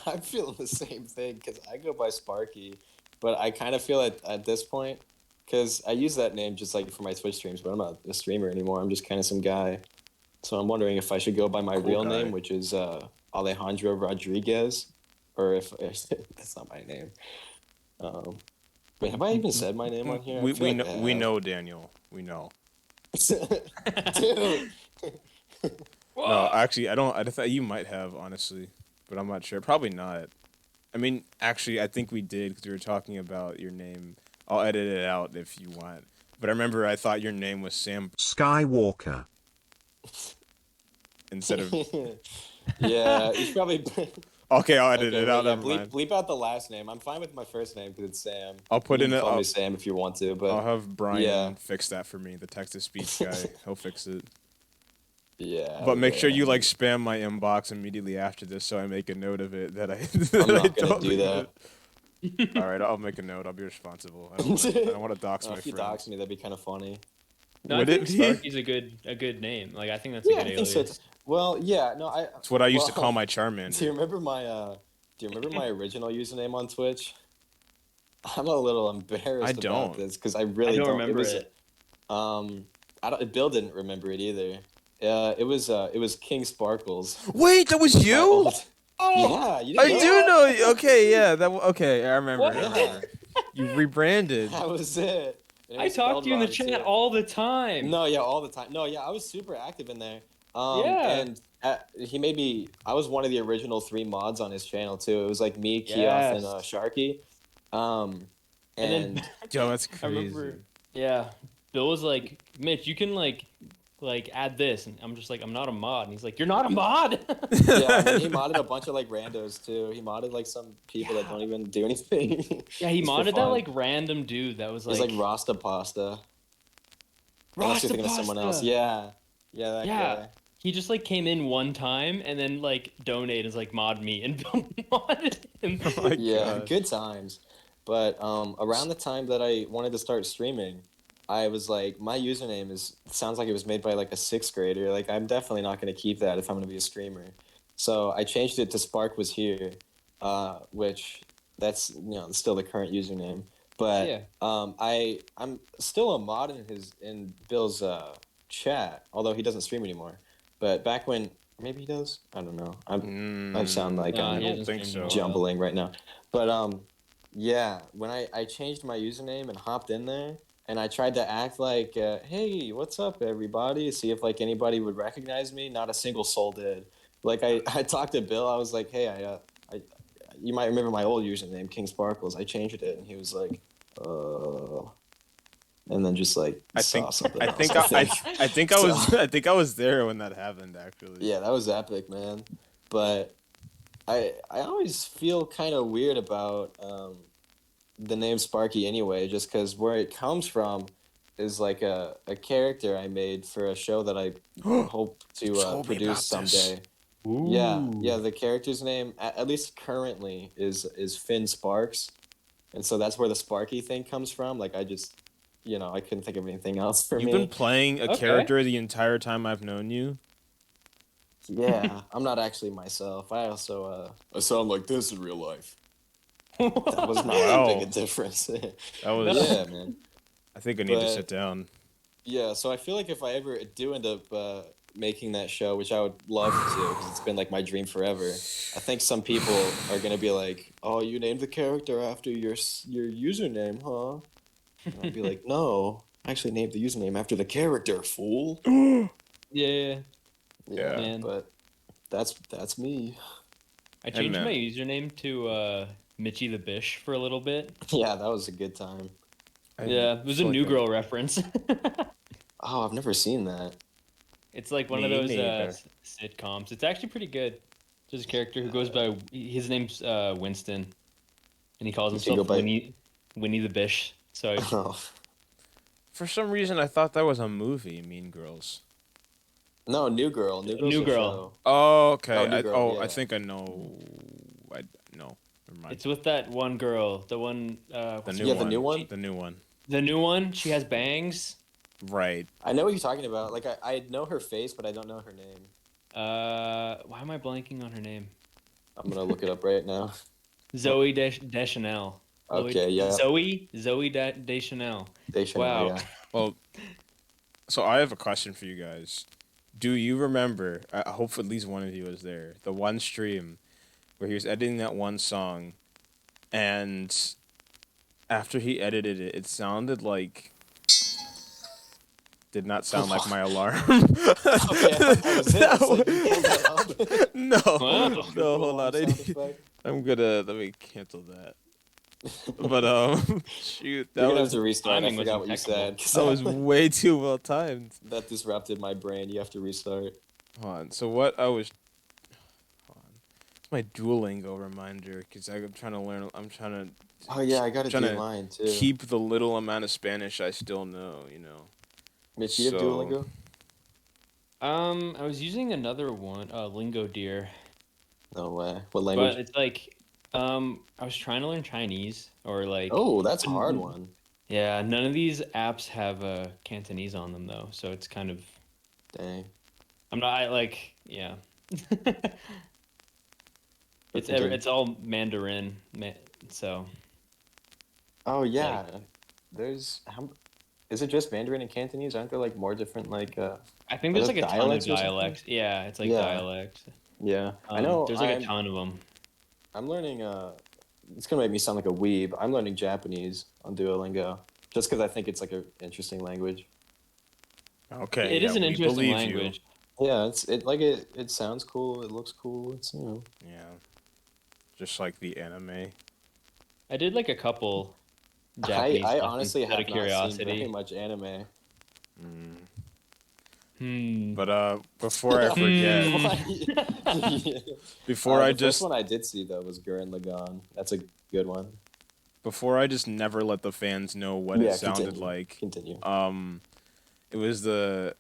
[SPEAKER 2] I'm feeling the same thing because I go by Sparky, but I kind of feel at this point, because I use that name just like for my Twitch streams, but I'm not a streamer anymore. I'm just kind of some guy. So I'm wondering if I should go by my
[SPEAKER 1] Cool
[SPEAKER 2] real
[SPEAKER 1] guy.
[SPEAKER 2] name, which is Alejandro Rodriguez, or if that's not my name. Wait, have I even said my name on here? I
[SPEAKER 1] We
[SPEAKER 2] feel like
[SPEAKER 1] know
[SPEAKER 2] I
[SPEAKER 1] we
[SPEAKER 2] have.
[SPEAKER 1] know Daniel. We know.
[SPEAKER 2] Dude.
[SPEAKER 1] No, actually, I don't. I thought you might have, honestly, but I'm not sure. Probably not. I mean, actually, I think we did because we were talking about your name. I'll edit it out if you want. But I remember I thought your name was Sam
[SPEAKER 5] Skywalker.
[SPEAKER 1] instead of.
[SPEAKER 2] Yeah, you should probably.
[SPEAKER 1] Okay, I'll edit
[SPEAKER 2] Okay,
[SPEAKER 1] it out.
[SPEAKER 2] yeah,
[SPEAKER 1] Never mind.
[SPEAKER 2] bleep out the last name. I'm fine with my first name because it's Sam.
[SPEAKER 1] I'll put
[SPEAKER 2] You
[SPEAKER 1] in
[SPEAKER 2] can
[SPEAKER 1] it.
[SPEAKER 2] call me
[SPEAKER 1] I'll,
[SPEAKER 2] Sam if you want to, but
[SPEAKER 1] I'll have Brian
[SPEAKER 2] yeah.
[SPEAKER 1] fix that for me. The text to speech guy. He'll fix it.
[SPEAKER 2] yeah.
[SPEAKER 1] But make sure
[SPEAKER 2] yeah.
[SPEAKER 1] you like spam my inbox immediately after this, so I make a note of it that I.
[SPEAKER 2] I'm not gonna do that.
[SPEAKER 1] All right, I'll make a note. I'll be responsible. I don't want to dox my
[SPEAKER 2] If you
[SPEAKER 1] friends.
[SPEAKER 2] dox me, that'd be kind of funny.
[SPEAKER 3] No,
[SPEAKER 1] Would
[SPEAKER 3] I
[SPEAKER 1] it
[SPEAKER 3] think
[SPEAKER 1] be?
[SPEAKER 3] Sparky's a good name. Like I think that's a
[SPEAKER 2] Yeah,
[SPEAKER 3] good
[SPEAKER 2] I think so.
[SPEAKER 3] alias.
[SPEAKER 2] Well, yeah, no,
[SPEAKER 1] It's what I used to
[SPEAKER 2] well,
[SPEAKER 1] call my
[SPEAKER 2] Do you
[SPEAKER 1] Charmander.
[SPEAKER 2] remember my Do you remember my original username on Twitch? I'm a little embarrassed
[SPEAKER 1] I
[SPEAKER 2] about
[SPEAKER 1] don't.
[SPEAKER 2] this because I really
[SPEAKER 3] I don't
[SPEAKER 2] don't.
[SPEAKER 3] remember
[SPEAKER 2] It was
[SPEAKER 3] it.
[SPEAKER 2] I don't. Bill didn't remember it either. It was King Sparkles.
[SPEAKER 1] Wait, that was
[SPEAKER 2] My
[SPEAKER 1] you?
[SPEAKER 2] old-
[SPEAKER 3] Oh,
[SPEAKER 2] yeah, you
[SPEAKER 1] I
[SPEAKER 2] didn't
[SPEAKER 1] do
[SPEAKER 2] that?
[SPEAKER 1] know. Okay, yeah, okay, I remember.
[SPEAKER 3] What?
[SPEAKER 1] I remember. You rebranded.
[SPEAKER 2] That was it. And it
[SPEAKER 3] I
[SPEAKER 2] was
[SPEAKER 3] talk
[SPEAKER 2] spelled
[SPEAKER 3] to you in the
[SPEAKER 2] wrong,
[SPEAKER 3] chat
[SPEAKER 2] too.
[SPEAKER 3] all the time.
[SPEAKER 2] No, yeah, all the time. No, yeah, I was super active in there.
[SPEAKER 3] Yeah.
[SPEAKER 2] And he made me. I was one of the original 3 mods on his channel too. It was like me, Keoff,
[SPEAKER 3] Yes.
[SPEAKER 2] and Sharky.
[SPEAKER 3] And
[SPEAKER 2] And
[SPEAKER 3] then
[SPEAKER 1] Yo, that's
[SPEAKER 3] I
[SPEAKER 1] crazy.
[SPEAKER 3] remember, yeah, Bill was like, Mitch, you can like add this, and I'm just like, I'm not a mod, and he's like, you're not a mod.
[SPEAKER 2] yeah, and then he modded a bunch of like randos too. He modded like some people that don't even do anything.
[SPEAKER 3] Yeah, he
[SPEAKER 2] Just for
[SPEAKER 3] modded that
[SPEAKER 2] fun.
[SPEAKER 3] like random dude that was
[SPEAKER 2] It was
[SPEAKER 3] like,
[SPEAKER 2] like Rasta Pasta. Unless you're thinking of someone else.
[SPEAKER 3] Rastapasta.
[SPEAKER 2] Yeah, yeah, that
[SPEAKER 3] Yeah.
[SPEAKER 2] guy.
[SPEAKER 3] He just like came in one time and then like donated and was like mod me and Bill modded him.
[SPEAKER 1] Oh my
[SPEAKER 2] Yeah,
[SPEAKER 1] gosh.
[SPEAKER 2] good times. But around the time that I wanted to start streaming, I was like, my username sounds like it was made by like a 6th grader. Like I'm definitely not going to keep that if I'm going to be a streamer. So I changed it to Spark was here, which that's still the current username. But
[SPEAKER 3] Yeah.
[SPEAKER 2] I'm still a mod in Bill's chat, although he doesn't stream anymore. But back when maybe he does, I don't know. I sound like
[SPEAKER 3] Nah,
[SPEAKER 2] I'm
[SPEAKER 3] he
[SPEAKER 1] don't
[SPEAKER 3] hasn't
[SPEAKER 1] think
[SPEAKER 3] streamed in
[SPEAKER 1] so.
[SPEAKER 3] a while.
[SPEAKER 2] jumbling right now. But yeah, when I changed my username and hopped in there and I tried to act like, hey, what's up, everybody? See if like anybody would recognize me. Not a single soul did. Like I talked to Bill. I was like, hey, I you might remember my old username, King Sparkles. I changed it, and he was like, and then just like
[SPEAKER 1] I
[SPEAKER 2] saw
[SPEAKER 1] think
[SPEAKER 2] something
[SPEAKER 1] I
[SPEAKER 2] else,
[SPEAKER 1] think I think I was
[SPEAKER 2] So-
[SPEAKER 1] I think I was there when that happened actually.
[SPEAKER 2] Yeah, that was epic, man. But I always feel kind of weird about the name Sparky anyway, just because where it comes from is like a character I made for a show that I hope to
[SPEAKER 1] told me
[SPEAKER 2] produce
[SPEAKER 1] about this.
[SPEAKER 2] someday. Yeah. The character's name, at least currently, is Finn Sparks, and so that's where the Sparky thing comes from. Like I just, I couldn't think of anything else for
[SPEAKER 1] You've
[SPEAKER 2] me.
[SPEAKER 1] been playing a
[SPEAKER 3] Okay.
[SPEAKER 1] character the entire time I've known you.
[SPEAKER 2] Yeah, I'm not actually myself. I also I sound like this in real life. That was not
[SPEAKER 1] Wow.
[SPEAKER 2] that big a difference.
[SPEAKER 1] That was.
[SPEAKER 2] Yeah, man.
[SPEAKER 1] I think I need to
[SPEAKER 2] But-
[SPEAKER 1] sit down.
[SPEAKER 2] Yeah, so I feel like if I ever do end up making that show, which I would love to, because it's been like my dream forever, I think some people are gonna be like, "Oh, you named the character after your username, huh?" And I'd be like, "No, I actually named the username after the character, fool."
[SPEAKER 3] Yeah.
[SPEAKER 2] Yeah,
[SPEAKER 3] Man.
[SPEAKER 2] but that's me.
[SPEAKER 3] I changed
[SPEAKER 1] man.
[SPEAKER 3] my username to Mitchy the Bish for a little bit.
[SPEAKER 2] Yeah, that was a good time.
[SPEAKER 3] Yeah, it was a
[SPEAKER 1] feel like
[SPEAKER 3] New
[SPEAKER 1] I-
[SPEAKER 3] Girl reference.
[SPEAKER 2] Oh, I've never seen that.
[SPEAKER 3] It's like one of
[SPEAKER 1] Me
[SPEAKER 3] those
[SPEAKER 1] neither.
[SPEAKER 3] sitcoms. It's actually pretty good. Just a character who goes by his name's Winston, and he calls
[SPEAKER 2] Does he go
[SPEAKER 3] himself
[SPEAKER 2] by-
[SPEAKER 3] Winnie the Bish. So
[SPEAKER 2] Oh.
[SPEAKER 1] For some reason, I thought that was a movie, Mean Girls.
[SPEAKER 2] No, New Girl. New Girl's
[SPEAKER 3] New
[SPEAKER 2] a
[SPEAKER 3] Girl.
[SPEAKER 2] show.
[SPEAKER 1] Oh, okay.
[SPEAKER 2] Oh, New Girl,
[SPEAKER 1] I
[SPEAKER 2] yeah.
[SPEAKER 1] think I know. I no. Never mind.
[SPEAKER 3] it's with that one girl, the one,
[SPEAKER 1] the
[SPEAKER 3] what's
[SPEAKER 1] new
[SPEAKER 2] Yeah,
[SPEAKER 3] her
[SPEAKER 2] the
[SPEAKER 1] one.
[SPEAKER 2] new one?
[SPEAKER 1] The new one.
[SPEAKER 3] The new one. She has bangs.
[SPEAKER 1] Right.
[SPEAKER 2] I know what you're talking about. Like, I know her face, but I don't know her name.
[SPEAKER 3] Why am I blanking on her name?
[SPEAKER 2] I'm gonna look it up right now.
[SPEAKER 3] Zoe Deschanel.
[SPEAKER 2] Okay, yeah.
[SPEAKER 3] Zoe Deschanel.
[SPEAKER 2] Deschanel,
[SPEAKER 3] Wow.
[SPEAKER 2] yeah.
[SPEAKER 1] Well, so I have a question for you guys. Do you remember? I hope at least one of you was there. The one stream where he was editing that one song, and after he edited it, it sounded like. Did not sound like my alarm.
[SPEAKER 2] Okay, I thought that was it. I was like, you pulled that up.
[SPEAKER 1] No,
[SPEAKER 3] Wow.
[SPEAKER 1] no, hold on.
[SPEAKER 2] Sound effect.
[SPEAKER 1] I'm gonna let me cancel that. But shoot,
[SPEAKER 2] You're
[SPEAKER 1] that
[SPEAKER 2] gonna have
[SPEAKER 1] was
[SPEAKER 2] to restart. I
[SPEAKER 3] timing was
[SPEAKER 2] forgot what you
[SPEAKER 3] impeccable.
[SPEAKER 2] said. 'cause
[SPEAKER 1] that was way too well timed.
[SPEAKER 2] that disrupted my brain. You have to restart.
[SPEAKER 1] Hold on. So what I was. Hold on. It's my Duolingo reminder because I'm trying to learn. I'm trying to.
[SPEAKER 2] Oh yeah, I got it
[SPEAKER 1] Trying to
[SPEAKER 2] in line too.
[SPEAKER 1] keep the little amount of Spanish I still know.
[SPEAKER 2] Mitch, you have
[SPEAKER 1] so-
[SPEAKER 2] Duolingo?
[SPEAKER 3] I was using another one, Lingo Deer,
[SPEAKER 2] No way. What
[SPEAKER 3] but
[SPEAKER 2] language?
[SPEAKER 3] it's like, I was trying to learn Chinese or like.
[SPEAKER 2] Oh, that's a hard one.
[SPEAKER 3] Yeah, none of these apps have Cantonese on them though, so it's kind of.
[SPEAKER 2] Dang.
[SPEAKER 3] I'm not yeah.
[SPEAKER 2] Continue.
[SPEAKER 3] It's all Mandarin, so.
[SPEAKER 2] Oh yeah. There's is it just Mandarin and Cantonese? Aren't there like more different
[SPEAKER 3] I think
[SPEAKER 2] Are
[SPEAKER 3] there's
[SPEAKER 2] those
[SPEAKER 3] like a ton of
[SPEAKER 2] dialects or something?
[SPEAKER 3] dialects. Yeah, it's like
[SPEAKER 2] Yeah.
[SPEAKER 3] dialects.
[SPEAKER 2] Yeah. I know
[SPEAKER 3] There's like
[SPEAKER 2] I'm,
[SPEAKER 3] a ton of them.
[SPEAKER 2] I'm learning it's gonna make me sound like a weeb. I'm learning Japanese on Duolingo. Just because I think it's like an interesting language.
[SPEAKER 1] Okay.
[SPEAKER 3] It is
[SPEAKER 1] yeah,
[SPEAKER 3] an
[SPEAKER 1] we
[SPEAKER 3] interesting
[SPEAKER 1] believe you.
[SPEAKER 3] language.
[SPEAKER 2] Yeah, it sounds cool, it looks cool,
[SPEAKER 1] Yeah. Just like the anime.
[SPEAKER 3] I did like a couple Japanese
[SPEAKER 2] I
[SPEAKER 3] stuff
[SPEAKER 2] honestly
[SPEAKER 3] out
[SPEAKER 2] have
[SPEAKER 3] of
[SPEAKER 2] not seen very
[SPEAKER 3] curiosity.
[SPEAKER 2] much anime.
[SPEAKER 1] But before I forget, before I
[SPEAKER 2] the
[SPEAKER 1] just
[SPEAKER 2] first one I did see though was Gurren Lagann. That's a good one.
[SPEAKER 1] before I just never let the fans know what
[SPEAKER 2] Yeah,
[SPEAKER 1] it sounded
[SPEAKER 2] continue.
[SPEAKER 1] like.
[SPEAKER 2] Continue.
[SPEAKER 1] It was the.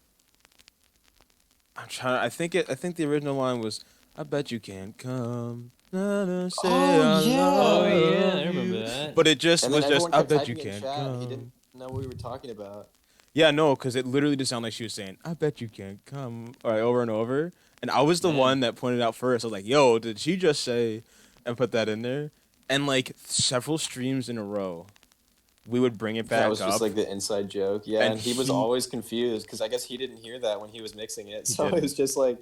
[SPEAKER 1] I'm trying. I think the original line was, "I bet you can't come." Say
[SPEAKER 2] Oh, yeah.
[SPEAKER 3] Oh
[SPEAKER 1] love
[SPEAKER 3] yeah, I
[SPEAKER 1] you."
[SPEAKER 3] remember that.
[SPEAKER 1] But it just
[SPEAKER 2] And
[SPEAKER 1] was
[SPEAKER 2] then
[SPEAKER 1] just,
[SPEAKER 2] everyone
[SPEAKER 1] "I
[SPEAKER 2] kept
[SPEAKER 1] bet you
[SPEAKER 2] typing in
[SPEAKER 1] can't
[SPEAKER 2] chat.
[SPEAKER 1] come."
[SPEAKER 2] He didn't know what we were talking about.
[SPEAKER 1] Yeah, no, because it literally just sounded like she was saying, "I bet you can't come," all right, over and over. And I was the
[SPEAKER 3] Man.
[SPEAKER 1] one that pointed out first. I was like, "Yo, did she just say?" And put that in there. And like several streams in a row, we would bring it back
[SPEAKER 2] That was
[SPEAKER 1] up.
[SPEAKER 2] just like the inside joke. Yeah,
[SPEAKER 1] And
[SPEAKER 2] and he was
[SPEAKER 1] he-
[SPEAKER 2] always confused because I guess he didn't hear that when he was mixing it. So
[SPEAKER 1] didn't.
[SPEAKER 2] it was just like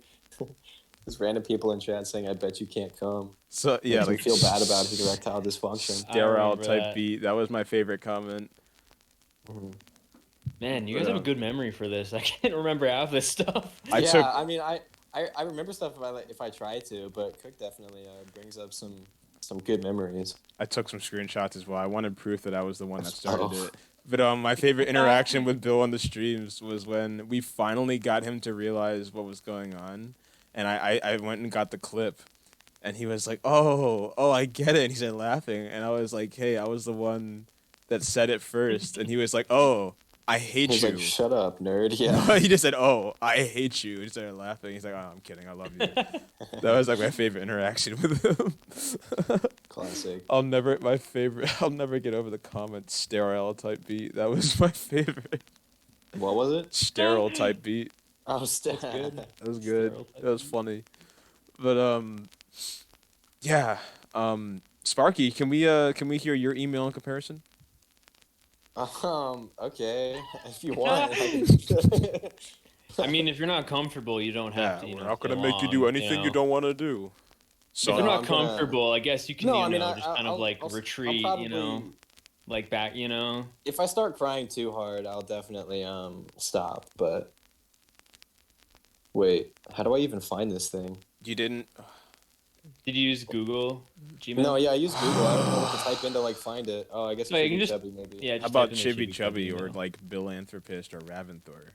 [SPEAKER 2] just random people in chat saying, "I bet you can't come."
[SPEAKER 1] So yeah,
[SPEAKER 2] Makes me
[SPEAKER 1] like
[SPEAKER 2] feel bad about his erectile dysfunction.
[SPEAKER 3] I
[SPEAKER 1] sterile
[SPEAKER 3] remember
[SPEAKER 1] type
[SPEAKER 3] that.
[SPEAKER 1] beat. That was my favorite comment.
[SPEAKER 3] Man, you guys have a good memory for this. I can't remember half this stuff.
[SPEAKER 1] I
[SPEAKER 2] yeah,
[SPEAKER 1] took-
[SPEAKER 2] I mean, I remember stuff if I try to, but Cook definitely brings up some good memories.
[SPEAKER 1] I took some screenshots as well. I wanted proof that I was the one that started
[SPEAKER 2] Oh.
[SPEAKER 1] it. But my favorite interaction with Bill on the streams was when we finally got him to realize what was going on, and I went and got the clip, and he was like, "Oh, I get it," and he started laughing, and I was like, "Hey, I was the one that said it first," and he was like, "Oh, I hate
[SPEAKER 2] He's
[SPEAKER 1] you."
[SPEAKER 2] like, "Shut up, nerd." Yeah.
[SPEAKER 1] He just said, "Oh, I hate you." He started laughing. He's like, "Oh, I'm kidding. I love you." That was like my favorite interaction with him.
[SPEAKER 2] Classic.
[SPEAKER 1] I'll never get over the comment sterile type beat. That was my favorite.
[SPEAKER 2] What was it?
[SPEAKER 1] Sterile type beat.
[SPEAKER 2] Oh, good.
[SPEAKER 1] That was good.
[SPEAKER 3] Sterile type
[SPEAKER 1] That was funny. But yeah. Sparky, can we hear your email in comparison?
[SPEAKER 2] Okay, if you want.
[SPEAKER 3] I mean, if you're not comfortable, you don't have to.
[SPEAKER 1] We're not gonna make you do anything you don't want to do.
[SPEAKER 3] If you're
[SPEAKER 1] So
[SPEAKER 3] not
[SPEAKER 2] I'm gonna-
[SPEAKER 3] comfortable, I guess you can,
[SPEAKER 2] No, I mean,
[SPEAKER 3] just kind of like
[SPEAKER 2] I'll
[SPEAKER 3] retreat,
[SPEAKER 2] probably,
[SPEAKER 3] like back,
[SPEAKER 2] If I start crying too hard, I'll definitely stop. But wait, how do I even find this thing?
[SPEAKER 1] you didn't.
[SPEAKER 3] Did you use Google Gmail?
[SPEAKER 2] No, yeah, I use Google. I don't know what to type in to like find it. Oh, I guess
[SPEAKER 3] Oh, you
[SPEAKER 2] it's
[SPEAKER 3] can
[SPEAKER 2] Chibi
[SPEAKER 3] just
[SPEAKER 2] Chubby maybe.
[SPEAKER 3] yeah.
[SPEAKER 1] How
[SPEAKER 3] Just
[SPEAKER 1] about
[SPEAKER 3] type in the
[SPEAKER 1] Chibi Chubby or
[SPEAKER 3] email.
[SPEAKER 1] like Philanthropist or Raventhor?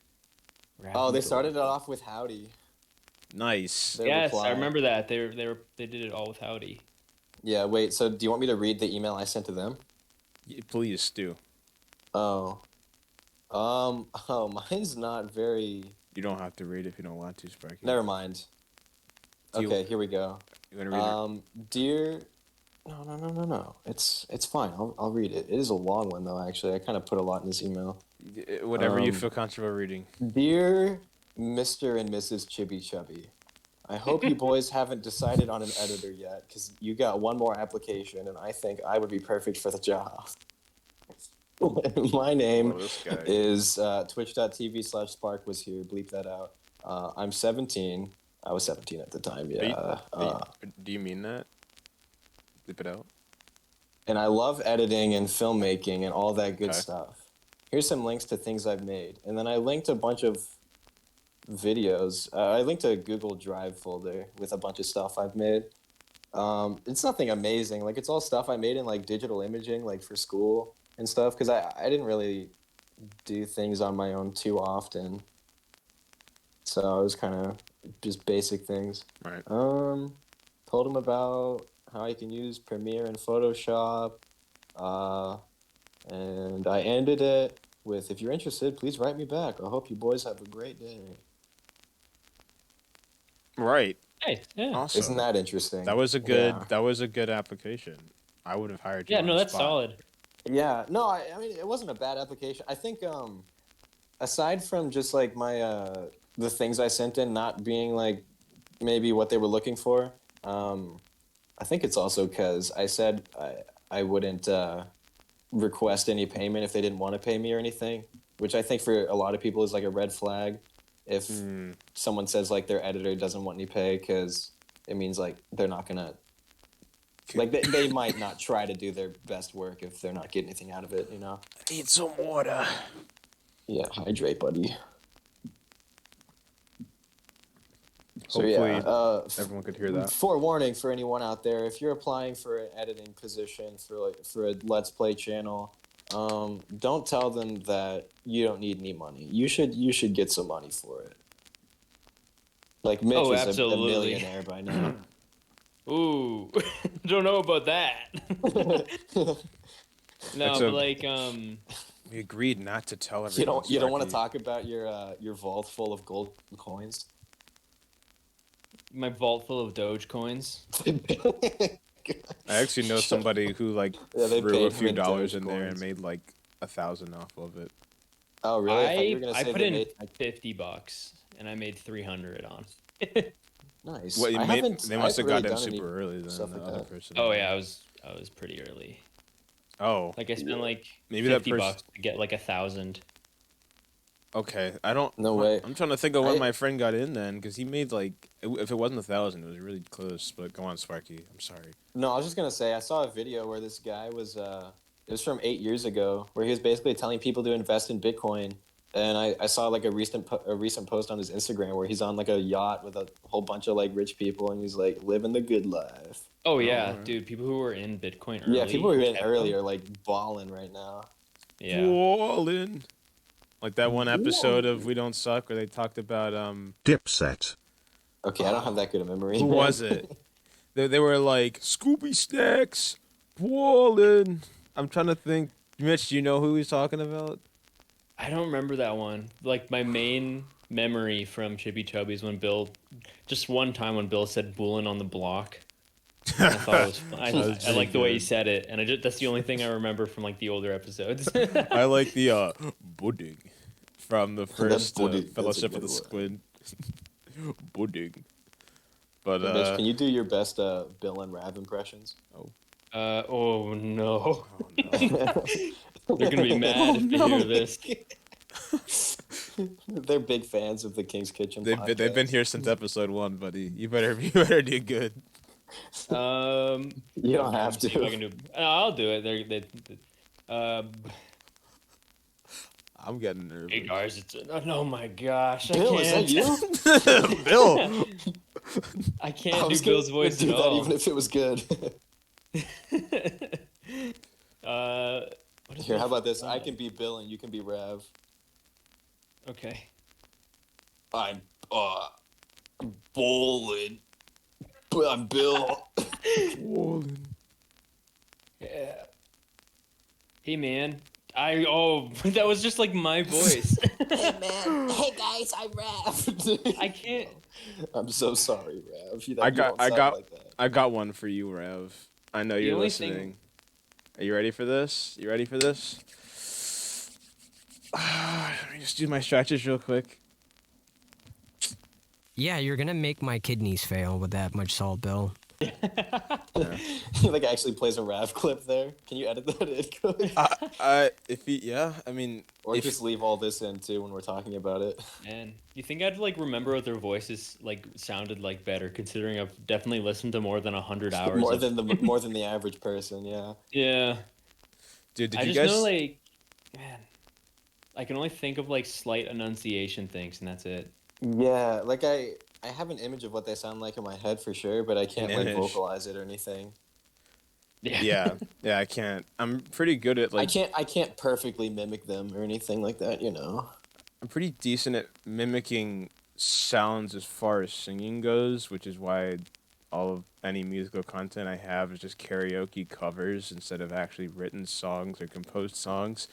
[SPEAKER 2] Oh, they started it off with Howdy.
[SPEAKER 1] Nice.
[SPEAKER 2] Their
[SPEAKER 3] Yes,
[SPEAKER 2] reply.
[SPEAKER 3] I remember that. They did it all with Howdy.
[SPEAKER 2] Yeah, wait, so do you want me to read the email I sent to them?
[SPEAKER 1] Please, Stu.
[SPEAKER 2] Oh. Mine's not very...
[SPEAKER 1] You don't have to read if you don't want to, Sparky.
[SPEAKER 2] Never mind.
[SPEAKER 1] Do you-
[SPEAKER 2] Okay, here we go.
[SPEAKER 1] You want to read it?
[SPEAKER 2] Dear... No. It's fine. I'll read it. It is a long one, though, actually. I kind of put a lot in this email.
[SPEAKER 1] Whatever you feel comfortable reading.
[SPEAKER 2] Dear Mr. and Mrs. Chibi Chubby, I hope you boys haven't decided on an editor yet, because you got one more application, and I think I would be perfect for the job. My name
[SPEAKER 1] this guy.
[SPEAKER 2] is twitch.tv/Spark was here. Bleep that out. I'm 17. I was 17 at the time, yeah.
[SPEAKER 1] Do you mean that? Bleep it out.
[SPEAKER 2] And I love editing and filmmaking and all that good
[SPEAKER 1] Okay.
[SPEAKER 2] stuff. Here's some links to things I've made. And then I linked a bunch of videos. I linked a Google Drive folder with a bunch of stuff I've made. It's nothing amazing. Like, it's all stuff I made in, like, digital imaging, like, for school and stuff. Because I didn't really do things on my own too often. So it was kind of just basic things.
[SPEAKER 1] Right.
[SPEAKER 2] Told him about how I can use Premiere and Photoshop. And I ended it with, if you're interested, please write me back. I hope you boys have a great day.
[SPEAKER 1] Right.
[SPEAKER 3] Nice. Yeah.
[SPEAKER 1] Awesome.
[SPEAKER 2] Isn't that interesting?
[SPEAKER 1] That was a good.
[SPEAKER 2] Yeah.
[SPEAKER 1] That was a good application. I would have hired you.
[SPEAKER 3] Yeah.
[SPEAKER 1] on
[SPEAKER 3] No,
[SPEAKER 1] the
[SPEAKER 3] that's
[SPEAKER 1] spot.
[SPEAKER 3] solid.
[SPEAKER 2] Yeah, no, I mean, it wasn't a bad application. I think, aside from just, like, my, the things I sent in not being, like, maybe what they were looking for, I think it's also because I said I wouldn't request any payment if they didn't want to pay me or anything, which I think for a lot of people is, like, a red flag if someone says, like, their editor doesn't want any pay, because it means, like, they're not going to... Like, they might not try to do their best work if they're not getting anything out of it, you know?
[SPEAKER 1] I need some water.
[SPEAKER 2] Yeah, hydrate, buddy. So,
[SPEAKER 1] Hopefully,
[SPEAKER 2] yeah,
[SPEAKER 1] everyone could hear that.
[SPEAKER 2] forewarning for anyone out there, if you're applying for an editing position for a Let's Play channel, don't tell them that you don't need any money. You should get some money for it. Like, Mitch is a
[SPEAKER 3] absolutely.
[SPEAKER 2] millionaire by now.
[SPEAKER 3] Ooh, don't know about that. No,
[SPEAKER 1] That's
[SPEAKER 3] but
[SPEAKER 1] a-
[SPEAKER 3] like,
[SPEAKER 1] We agreed not to tell everyone.
[SPEAKER 2] You don't want to
[SPEAKER 1] Sparky.
[SPEAKER 2] talk about your vault full of gold coins.
[SPEAKER 3] my vault full of Doge coins.
[SPEAKER 1] I actually know somebody who like
[SPEAKER 2] Yeah, they
[SPEAKER 1] threw
[SPEAKER 2] paid
[SPEAKER 1] a
[SPEAKER 2] him
[SPEAKER 1] few
[SPEAKER 2] in
[SPEAKER 1] dollars
[SPEAKER 2] Doge
[SPEAKER 1] in there and
[SPEAKER 2] coins.
[SPEAKER 1] made like 1,000 off of it.
[SPEAKER 2] Oh, really? I thought you were gonna
[SPEAKER 3] I
[SPEAKER 2] say
[SPEAKER 3] put
[SPEAKER 2] they
[SPEAKER 3] in
[SPEAKER 2] made, like,
[SPEAKER 3] $50 and I made 300 on.
[SPEAKER 2] nice.
[SPEAKER 1] What,
[SPEAKER 2] I haven't-
[SPEAKER 1] they must
[SPEAKER 2] I
[SPEAKER 1] have
[SPEAKER 2] haven't
[SPEAKER 1] got in
[SPEAKER 2] really done any
[SPEAKER 1] super early then. The
[SPEAKER 2] stuff like
[SPEAKER 1] other
[SPEAKER 2] that.
[SPEAKER 1] person.
[SPEAKER 3] Oh yeah, I was pretty early.
[SPEAKER 1] Oh,
[SPEAKER 3] Like I spent like
[SPEAKER 1] Maybe that
[SPEAKER 3] $50 to get like 1,000.
[SPEAKER 1] okay. I don't.
[SPEAKER 2] No way.
[SPEAKER 1] I'm trying to think of when
[SPEAKER 2] I-
[SPEAKER 1] my friend got in then, because he made like, if it wasn't 1,000, it was really close. But go on, Sparky. I'm sorry.
[SPEAKER 2] No, I was just gonna say I saw a video where this guy was it was from 8 years ago, where he was basically telling people to invest in Bitcoin, and I saw like a recent post on his Instagram where he's on like a yacht with a whole bunch of like rich people, and he's like living the good life.
[SPEAKER 3] Oh yeah,
[SPEAKER 1] alright.
[SPEAKER 3] dude, people who were in Bitcoin early.
[SPEAKER 2] Yeah, people who are in
[SPEAKER 3] kept
[SPEAKER 2] early
[SPEAKER 3] them.
[SPEAKER 2] are like balling right now.
[SPEAKER 3] Yeah.
[SPEAKER 1] Ballin'. Like that one episode of We Don't Suck where they talked about
[SPEAKER 5] Dipset.
[SPEAKER 2] Okay, I don't have that good a memory.
[SPEAKER 1] who was it? They were like Scooby Snacks, ballin'. I'm trying to think. Mitch, do you know who he's talking about?
[SPEAKER 3] I don't remember that one. Like my main memory from Chibi Chubby is when Bill, just one time when Bill said "bullin' on the block." And I thought it was fun. I like the way he said it, and that's the only thing I remember from like the older episodes.
[SPEAKER 1] I like the pudding from the first
[SPEAKER 2] pudding, that's a
[SPEAKER 1] Fellowship of
[SPEAKER 2] good
[SPEAKER 1] the
[SPEAKER 2] one.
[SPEAKER 1] Squid. Pudding. But
[SPEAKER 2] Mitch, can you do your best Bill and Rav impressions?
[SPEAKER 3] Oh no,
[SPEAKER 1] oh no.
[SPEAKER 3] they're gonna be mad if they hear this.
[SPEAKER 2] They're big fans of the King's Kitchen.
[SPEAKER 1] They've been here since episode 1, buddy. You better do good.
[SPEAKER 2] You don't have
[SPEAKER 3] See if I
[SPEAKER 2] to.
[SPEAKER 3] can do. I'll do it.
[SPEAKER 1] I'm getting nervous.
[SPEAKER 3] Hey guys, it's oh my gosh, I
[SPEAKER 2] Bill, is
[SPEAKER 3] can't.
[SPEAKER 2] that you?
[SPEAKER 1] Bill.
[SPEAKER 3] I
[SPEAKER 2] I
[SPEAKER 3] can't
[SPEAKER 2] was
[SPEAKER 3] do
[SPEAKER 2] gonna
[SPEAKER 3] Bill's voice
[SPEAKER 2] do
[SPEAKER 3] at
[SPEAKER 2] that
[SPEAKER 3] all.
[SPEAKER 2] even if it was good.
[SPEAKER 3] What is
[SPEAKER 2] Here,
[SPEAKER 3] my
[SPEAKER 2] how about this?
[SPEAKER 3] phone
[SPEAKER 2] I
[SPEAKER 3] like?
[SPEAKER 2] can be Bill and you can be Rev.
[SPEAKER 3] Okay.
[SPEAKER 2] I'm bowling, but I'm Bill.
[SPEAKER 3] Yeah. Hey man, that was just like my voice.
[SPEAKER 2] Hey man, hey guys, I'm Rev.
[SPEAKER 3] I can't.
[SPEAKER 2] I'm so sorry, Rev. You
[SPEAKER 1] I
[SPEAKER 2] don't sound like that.
[SPEAKER 1] I got one for you, Rev. I know
[SPEAKER 3] The
[SPEAKER 1] you're
[SPEAKER 3] only
[SPEAKER 1] listening.
[SPEAKER 3] thing-
[SPEAKER 1] Are you ready for this? You ready for this? Let me just do my stretches real quick.
[SPEAKER 6] Yeah, you're gonna make my kidneys fail with that much salt, Bill.
[SPEAKER 2] He like actually plays a Rev clip there. Can you edit that in? Coach?
[SPEAKER 1] I mean,
[SPEAKER 2] Or
[SPEAKER 1] if,
[SPEAKER 2] just leave all this in too when we're talking about it.
[SPEAKER 3] Man, you think I'd like remember what their voices like sounded like better, considering I've definitely listened to more than 100 hours.
[SPEAKER 2] more
[SPEAKER 3] of-
[SPEAKER 2] than the average person, yeah.
[SPEAKER 3] Yeah.
[SPEAKER 1] dude, did
[SPEAKER 3] I
[SPEAKER 1] you
[SPEAKER 3] just
[SPEAKER 1] guys?
[SPEAKER 3] know like, man, I can only think of like slight enunciation things, and that's it.
[SPEAKER 2] Yeah, like I have an image of what they sound like in my head for sure, but I can't
[SPEAKER 1] An
[SPEAKER 2] like
[SPEAKER 1] image.
[SPEAKER 2] vocalize it or anything.
[SPEAKER 1] yeah, I can't. I'm pretty good at like.
[SPEAKER 2] I can't perfectly mimic them or anything like that, you know.
[SPEAKER 1] I'm pretty decent at mimicking sounds as far as singing goes, which is why all of any musical content I have is just karaoke covers instead of actually written songs or composed songs.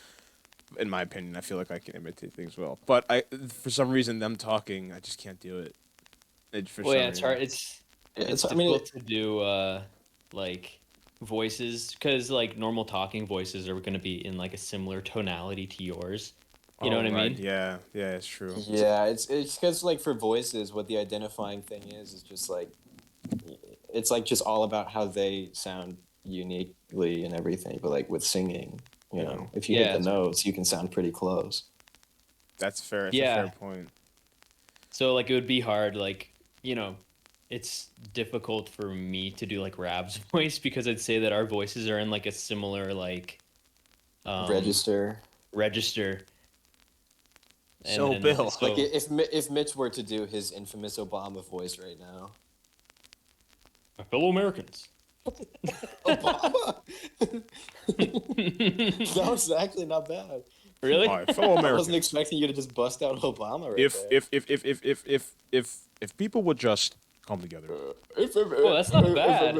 [SPEAKER 1] In my opinion, I feel like I can imitate things well, but for some reason, them talking, I just can't do it.
[SPEAKER 3] Well, yeah, it's hard. It's
[SPEAKER 2] I mean,
[SPEAKER 3] difficult to do like voices because like normal talking voices are going to be in like a similar tonality to yours. You know what I mean?
[SPEAKER 1] Yeah, it's true.
[SPEAKER 2] yeah, it's because like for voices, what the identifying thing is just like it's like just all about how they sound uniquely and everything. But like with singing, you know, if you
[SPEAKER 3] Yeah,
[SPEAKER 2] hit the
[SPEAKER 3] it's-
[SPEAKER 2] notes, you can sound pretty close.
[SPEAKER 1] That's fair. That's
[SPEAKER 3] Yeah.
[SPEAKER 1] a fair point.
[SPEAKER 3] So like it would be hard, like it's difficult for me to do like Rab's voice because I'd say that our voices are in like a similar like
[SPEAKER 2] Register.
[SPEAKER 3] register.
[SPEAKER 1] So, Bill,
[SPEAKER 3] so-
[SPEAKER 2] Like if Mitch were to do his infamous Obama voice right now.
[SPEAKER 3] my fellow Americans.
[SPEAKER 2] Obama. That was actually not bad.
[SPEAKER 3] Really?
[SPEAKER 1] My fellow
[SPEAKER 2] I wasn't
[SPEAKER 1] Americans.
[SPEAKER 2] expecting you to just bust out Obama right
[SPEAKER 1] If
[SPEAKER 2] there.
[SPEAKER 1] if people would just come together.
[SPEAKER 3] Oh, that's not bad.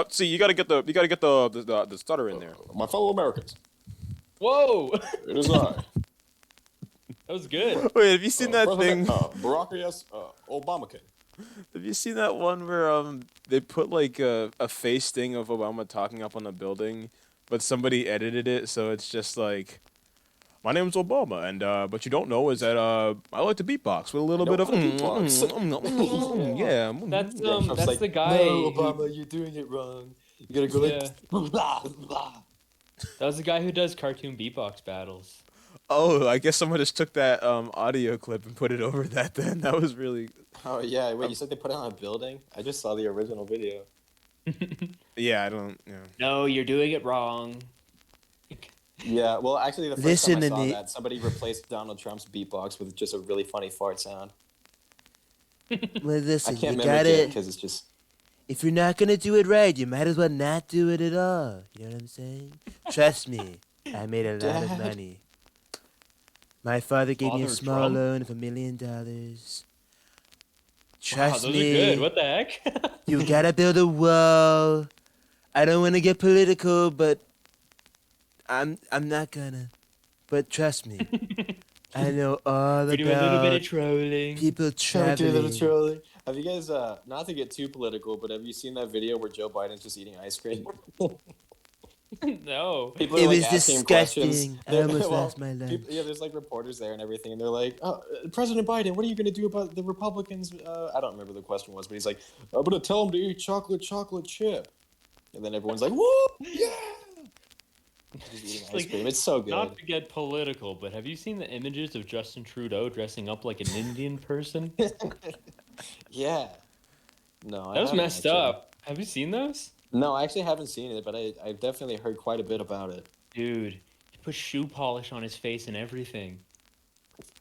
[SPEAKER 1] See, you gotta get the stutter in there.
[SPEAKER 2] My fellow Americans,
[SPEAKER 3] Whoa,
[SPEAKER 2] it is I.
[SPEAKER 3] that was good.
[SPEAKER 1] Wait, have you seen that
[SPEAKER 2] President,
[SPEAKER 1] thing?
[SPEAKER 2] Barack Obamacare.
[SPEAKER 1] Have you seen that one where they put like a face thing of Obama talking up on a building, but somebody edited it so it's just like, my name's Obama, and what you don't know is that I like to beatbox with a little bit of yeah.
[SPEAKER 3] That's
[SPEAKER 2] like,
[SPEAKER 3] the guy.
[SPEAKER 2] No,
[SPEAKER 3] who-
[SPEAKER 2] Obama, you're doing it wrong. You gotta go
[SPEAKER 3] Yeah.
[SPEAKER 2] like blah blah.
[SPEAKER 3] That was the guy who does cartoon beatbox battles.
[SPEAKER 1] Oh, I guess someone just took that audio clip and put it over that. Then that was really
[SPEAKER 2] Oh yeah, wait, you said they put it on a building? I just saw the original video.
[SPEAKER 1] yeah. I don't yeah.
[SPEAKER 3] No, you're doing it wrong.
[SPEAKER 2] Yeah, well, actually, the first
[SPEAKER 7] Listen
[SPEAKER 2] time I
[SPEAKER 7] to
[SPEAKER 2] saw
[SPEAKER 7] me.
[SPEAKER 2] that, somebody replaced Donald Trump's beatbox with just a really funny fart sound.
[SPEAKER 7] Well,
[SPEAKER 2] I
[SPEAKER 7] listen,
[SPEAKER 2] can't
[SPEAKER 7] you
[SPEAKER 2] mimic
[SPEAKER 7] got
[SPEAKER 2] it
[SPEAKER 7] it.
[SPEAKER 2] because it's just.
[SPEAKER 7] If you're not gonna do it right, you might as well not do it at all. You know what I'm saying? Trust me, I made a lot of
[SPEAKER 2] Dad.
[SPEAKER 7] money. My father gave me a
[SPEAKER 3] Father
[SPEAKER 7] small
[SPEAKER 3] Trump?
[SPEAKER 7] loan of $1 million.
[SPEAKER 3] Wow,
[SPEAKER 7] Trust
[SPEAKER 3] those
[SPEAKER 7] me.
[SPEAKER 3] are good. What the heck?
[SPEAKER 7] You gotta build a wall. I don't want to get political, but I'm not gonna. But trust me, I know all
[SPEAKER 3] We do a little bit
[SPEAKER 7] about
[SPEAKER 3] of trolling.
[SPEAKER 7] people
[SPEAKER 2] Trying to do a little
[SPEAKER 7] traveling.
[SPEAKER 2] trolling. Have you guys, not to get too political, but have you seen that video where Joe Biden's just eating ice cream?
[SPEAKER 3] No.
[SPEAKER 2] People
[SPEAKER 7] It
[SPEAKER 2] are, like,
[SPEAKER 7] was
[SPEAKER 2] asking him questions.
[SPEAKER 7] disgusting. I
[SPEAKER 2] They're-
[SPEAKER 7] almost
[SPEAKER 2] well,
[SPEAKER 7] lost my lunch.
[SPEAKER 2] Yeah, there's like reporters there and everything, and they're like, President Biden, what are you going to do about the Republicans? I don't remember the question was, but he's like, I'm going to tell them to eat chocolate chip. And then everyone's like, woo, yeah! Just eating ice
[SPEAKER 3] Like,
[SPEAKER 2] cream. It's so good.
[SPEAKER 3] Not to get political, but have you seen the images of Justin Trudeau dressing up like an Indian person?
[SPEAKER 2] Yeah. No, I
[SPEAKER 3] That was
[SPEAKER 2] haven't,
[SPEAKER 3] messed
[SPEAKER 2] actually.
[SPEAKER 3] up. Have you seen those?
[SPEAKER 2] No, I actually haven't seen it, but I've definitely heard quite a bit about it.
[SPEAKER 3] Dude, he put shoe polish on his face and everything.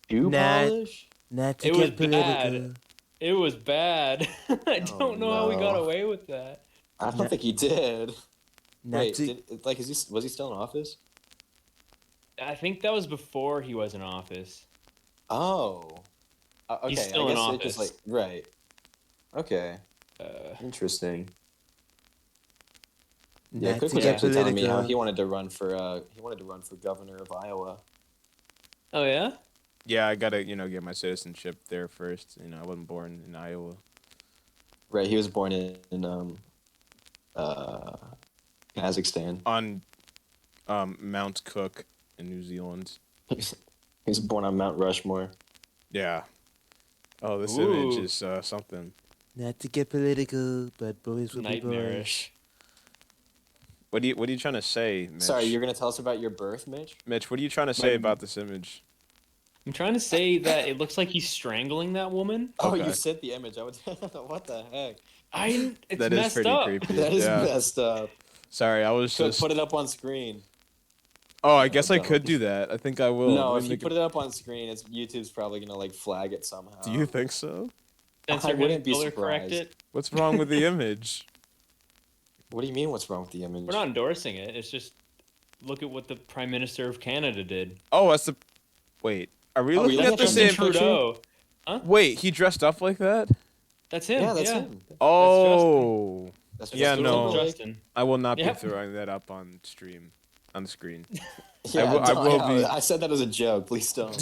[SPEAKER 2] Shoe
[SPEAKER 7] Nah.
[SPEAKER 2] polish?
[SPEAKER 7] Not to
[SPEAKER 3] It was
[SPEAKER 7] get political.
[SPEAKER 3] bad. It was bad. I
[SPEAKER 2] Oh,
[SPEAKER 3] don't know how we got
[SPEAKER 2] no.
[SPEAKER 3] away with that.
[SPEAKER 2] I don't think he did.
[SPEAKER 7] Not
[SPEAKER 2] Wait,
[SPEAKER 7] to-
[SPEAKER 2] was he still in office?
[SPEAKER 3] I think that was before he was in office.
[SPEAKER 2] Oh. Okay,
[SPEAKER 3] He's still
[SPEAKER 2] I
[SPEAKER 3] in
[SPEAKER 2] guess it
[SPEAKER 3] office.
[SPEAKER 2] just like right. Okay,
[SPEAKER 3] Uh,
[SPEAKER 2] interesting. Yeah,
[SPEAKER 7] not
[SPEAKER 2] Cook
[SPEAKER 7] to
[SPEAKER 2] was
[SPEAKER 7] get
[SPEAKER 2] actually telling me how
[SPEAKER 7] political.
[SPEAKER 2] he wanted to run for governor of Iowa.
[SPEAKER 3] oh yeah.
[SPEAKER 1] Yeah, I gotta get my citizenship there first. I wasn't born in Iowa.
[SPEAKER 2] Right, he was born in uh, Kazakhstan.
[SPEAKER 1] On Mount Cook in New Zealand.
[SPEAKER 2] He was born on Mount Rushmore.
[SPEAKER 1] Yeah. Oh, this
[SPEAKER 3] Ooh.
[SPEAKER 1] image is something.
[SPEAKER 7] Not to get political, but boys will be boys.
[SPEAKER 3] Nightmarish.
[SPEAKER 1] What are you trying to say, Mitch?
[SPEAKER 2] Sorry, you're gonna tell us about your birth, Mitch?
[SPEAKER 1] Mitch, what are you trying to say about this image?
[SPEAKER 3] I'm trying to say that it looks like he's strangling that woman.
[SPEAKER 2] Oh,
[SPEAKER 1] Okay.
[SPEAKER 2] you sent the image. I would. What the heck?
[SPEAKER 3] It's
[SPEAKER 1] That is
[SPEAKER 3] messed
[SPEAKER 1] pretty
[SPEAKER 3] up.
[SPEAKER 1] creepy.
[SPEAKER 2] That is
[SPEAKER 1] yeah.
[SPEAKER 2] messed up.
[SPEAKER 1] Sorry, I was
[SPEAKER 2] Could
[SPEAKER 1] just.
[SPEAKER 2] put it up on screen.
[SPEAKER 1] Oh, I guess I
[SPEAKER 2] don't.
[SPEAKER 1] could do that. I think I will.
[SPEAKER 2] No,
[SPEAKER 1] Let
[SPEAKER 2] if
[SPEAKER 1] me
[SPEAKER 2] you
[SPEAKER 1] make
[SPEAKER 2] put it up on screen, YouTube's probably gonna like flag it somehow.
[SPEAKER 1] Do you think so?
[SPEAKER 3] Censor
[SPEAKER 2] I
[SPEAKER 3] him,
[SPEAKER 2] wouldn't be
[SPEAKER 3] color correct
[SPEAKER 2] surprised.
[SPEAKER 3] it.
[SPEAKER 1] What's wrong with the image?
[SPEAKER 2] What do you mean? What's wrong with the image?
[SPEAKER 3] We're not endorsing it. It's just look at what the Prime Minister of Canada did.
[SPEAKER 1] Oh, that's the. Wait, are we
[SPEAKER 2] Oh,
[SPEAKER 1] looking
[SPEAKER 2] we
[SPEAKER 1] at
[SPEAKER 2] looked
[SPEAKER 1] the
[SPEAKER 2] at
[SPEAKER 1] same
[SPEAKER 2] Justin
[SPEAKER 1] picture?
[SPEAKER 3] Trudeau.
[SPEAKER 1] Wait, he dressed up like that?
[SPEAKER 3] That's him.
[SPEAKER 2] Yeah, that's him.
[SPEAKER 1] Oh,
[SPEAKER 2] That's
[SPEAKER 1] Yeah,
[SPEAKER 2] Justin
[SPEAKER 1] no.
[SPEAKER 2] Timberlake.
[SPEAKER 3] Justin.
[SPEAKER 1] I will not
[SPEAKER 3] Yep.
[SPEAKER 1] be throwing that up on screen. On the screen.
[SPEAKER 2] Yeah,
[SPEAKER 1] I will be-
[SPEAKER 2] I said that as a joke. Please don't.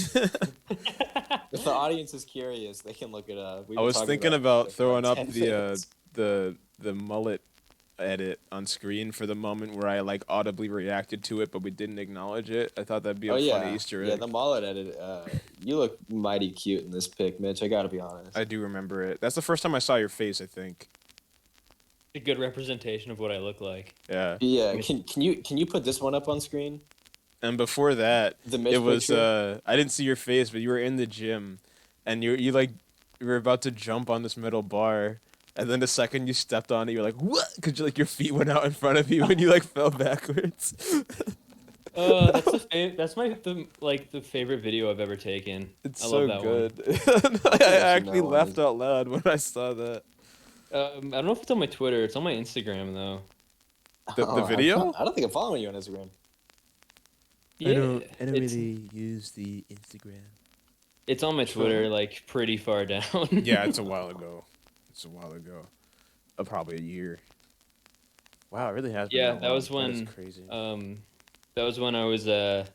[SPEAKER 2] If the audience is curious, they can look it up.
[SPEAKER 1] I was thinking about throwing up
[SPEAKER 2] 10
[SPEAKER 1] the
[SPEAKER 2] minutes.
[SPEAKER 1] the mullet edit on screen for the moment where I like audibly reacted to it, but we didn't acknowledge it. I thought that'd be a funny Easter egg.
[SPEAKER 2] Yeah, the mullet edit. You look mighty cute in this pic, Mitch. I gotta be honest.
[SPEAKER 1] I do remember it. That's the first time I saw your face, I think.
[SPEAKER 3] A good representation of what I look like.
[SPEAKER 1] Yeah.
[SPEAKER 2] Yeah, can you put this one up on screen?
[SPEAKER 1] And before that,
[SPEAKER 2] The Mitch
[SPEAKER 1] it was
[SPEAKER 2] picture?
[SPEAKER 1] I didn't see your face, but you were in the gym, and you were about to jump on this metal bar, and then the second you stepped on it, you're like, what? Because your feet went out in front of you and you fell backwards.
[SPEAKER 3] That's the favorite video I've ever taken.
[SPEAKER 1] It's
[SPEAKER 3] I
[SPEAKER 1] so
[SPEAKER 3] love that
[SPEAKER 1] good. I
[SPEAKER 2] actually
[SPEAKER 1] actually
[SPEAKER 2] know
[SPEAKER 1] laughed
[SPEAKER 2] one.
[SPEAKER 1] out loud when I saw that.
[SPEAKER 3] I don't know if it's on my Twitter. It's on my Instagram though.
[SPEAKER 1] The video?
[SPEAKER 2] I don't think I'm following you on Instagram.
[SPEAKER 3] Yeah,
[SPEAKER 7] I don't
[SPEAKER 3] it's,
[SPEAKER 7] really use the Instagram.
[SPEAKER 3] it's on my Twitter, like pretty far down.
[SPEAKER 1] Yeah, it's a while ago. Probably a year. Wow, it really has been
[SPEAKER 3] Yeah,
[SPEAKER 1] that
[SPEAKER 3] that was
[SPEAKER 1] long.
[SPEAKER 3] when
[SPEAKER 1] That's crazy.
[SPEAKER 3] That was when I was I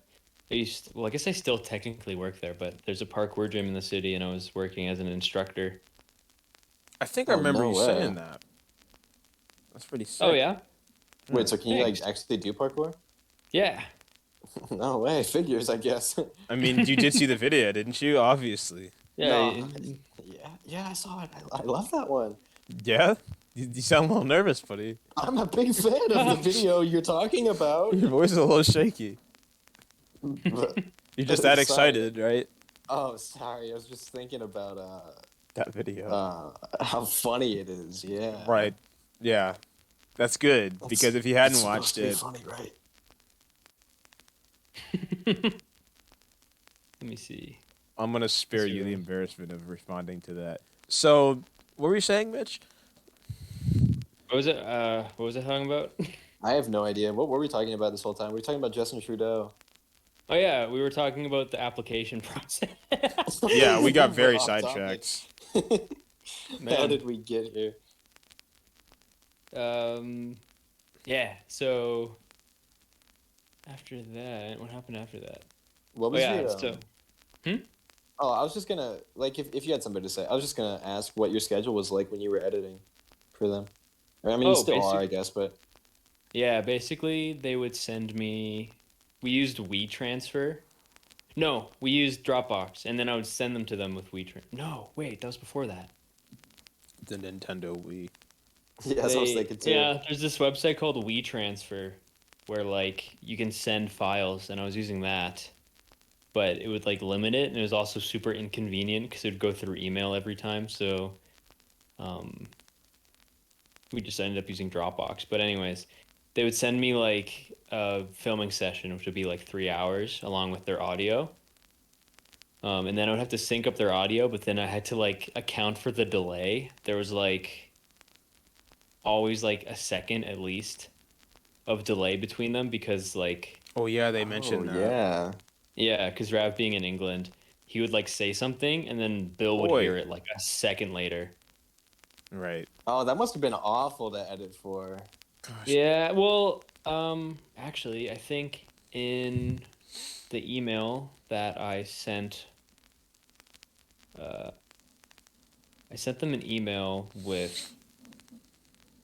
[SPEAKER 3] guess I still technically work there, but there's a parkour gym in the city, and I was working as an instructor.
[SPEAKER 1] I think I
[SPEAKER 2] Oh,
[SPEAKER 1] remember
[SPEAKER 2] no
[SPEAKER 1] you
[SPEAKER 2] way.
[SPEAKER 1] saying that. That's pretty sick.
[SPEAKER 3] Oh yeah,
[SPEAKER 2] Wait, so can you
[SPEAKER 3] Thanks.
[SPEAKER 2] actually do parkour?
[SPEAKER 3] yeah.
[SPEAKER 2] No way, figures, I guess.
[SPEAKER 1] I mean, you did see the video, didn't you? Obviously.
[SPEAKER 3] Yeah,
[SPEAKER 2] No, yeah, I saw it. I love that one.
[SPEAKER 1] Yeah? You sound a little nervous, buddy.
[SPEAKER 2] I'm a big fan of the video you're talking about.
[SPEAKER 1] Your voice is a little shaky. You're just that
[SPEAKER 2] Sorry.
[SPEAKER 1] excited, right?
[SPEAKER 2] Oh, sorry. I was just thinking about
[SPEAKER 1] That video.
[SPEAKER 2] how funny it is. Yeah.
[SPEAKER 1] Right. Yeah. That's good, because if you hadn't
[SPEAKER 2] It's
[SPEAKER 1] watched
[SPEAKER 2] supposed to be
[SPEAKER 1] it,
[SPEAKER 2] funny, right?
[SPEAKER 3] Let me see.
[SPEAKER 1] I'm going to spare you the
[SPEAKER 3] right.
[SPEAKER 1] embarrassment of responding to that. So, what were you saying, Mitch?
[SPEAKER 3] What was it? What was I talking about?
[SPEAKER 2] I have no idea. What were we talking about this whole time? We were talking about Justin Trudeau.
[SPEAKER 3] Oh yeah, we were talking about the application process.
[SPEAKER 1] Yeah, we got very
[SPEAKER 2] We're off topic.
[SPEAKER 1] sidetracked.
[SPEAKER 2] How
[SPEAKER 3] Man.
[SPEAKER 2] did we get here?
[SPEAKER 3] Yeah. So after that, what happened after that?
[SPEAKER 2] What
[SPEAKER 3] Oh
[SPEAKER 2] was
[SPEAKER 3] yeah.
[SPEAKER 2] your?
[SPEAKER 3] So
[SPEAKER 2] Oh, I was just gonna if you had something to say, I was just gonna ask what your schedule was like when you were editing for them. I mean, you
[SPEAKER 3] Oh,
[SPEAKER 2] still are, I
[SPEAKER 3] basic-
[SPEAKER 2] guess, but
[SPEAKER 3] yeah, basically they would send me. We used WeTransfer. No, we used Dropbox, and then I would send them to them with WeTransfer. No, wait, that was before that.
[SPEAKER 1] The Nintendo Wii.
[SPEAKER 2] yeah, that's what I was
[SPEAKER 3] They-
[SPEAKER 2] thinking too.
[SPEAKER 3] Yeah, there's this website called WeTransfer where like you can send files, and I was using that, but it would like limit it, and it was also super inconvenient because it would go through email every time. So, we just ended up using Dropbox. But anyways, they would send me like a filming session, which would be like 3 hours, along with their audio. And then I would have to sync up their audio, but then I had to like account for the delay. There was like always like a second at least of delay between them because like
[SPEAKER 1] Oh yeah, they mentioned that.
[SPEAKER 2] Yeah.
[SPEAKER 3] yeah, because Rav being in England, he would like say something and then Bill would
[SPEAKER 1] Oi.
[SPEAKER 3] hear it like a second later.
[SPEAKER 1] Right.
[SPEAKER 2] Oh, that must have been awful to edit for.
[SPEAKER 1] Gosh.
[SPEAKER 3] Yeah, well, actually, I think in the email that I sent, I sent them an email with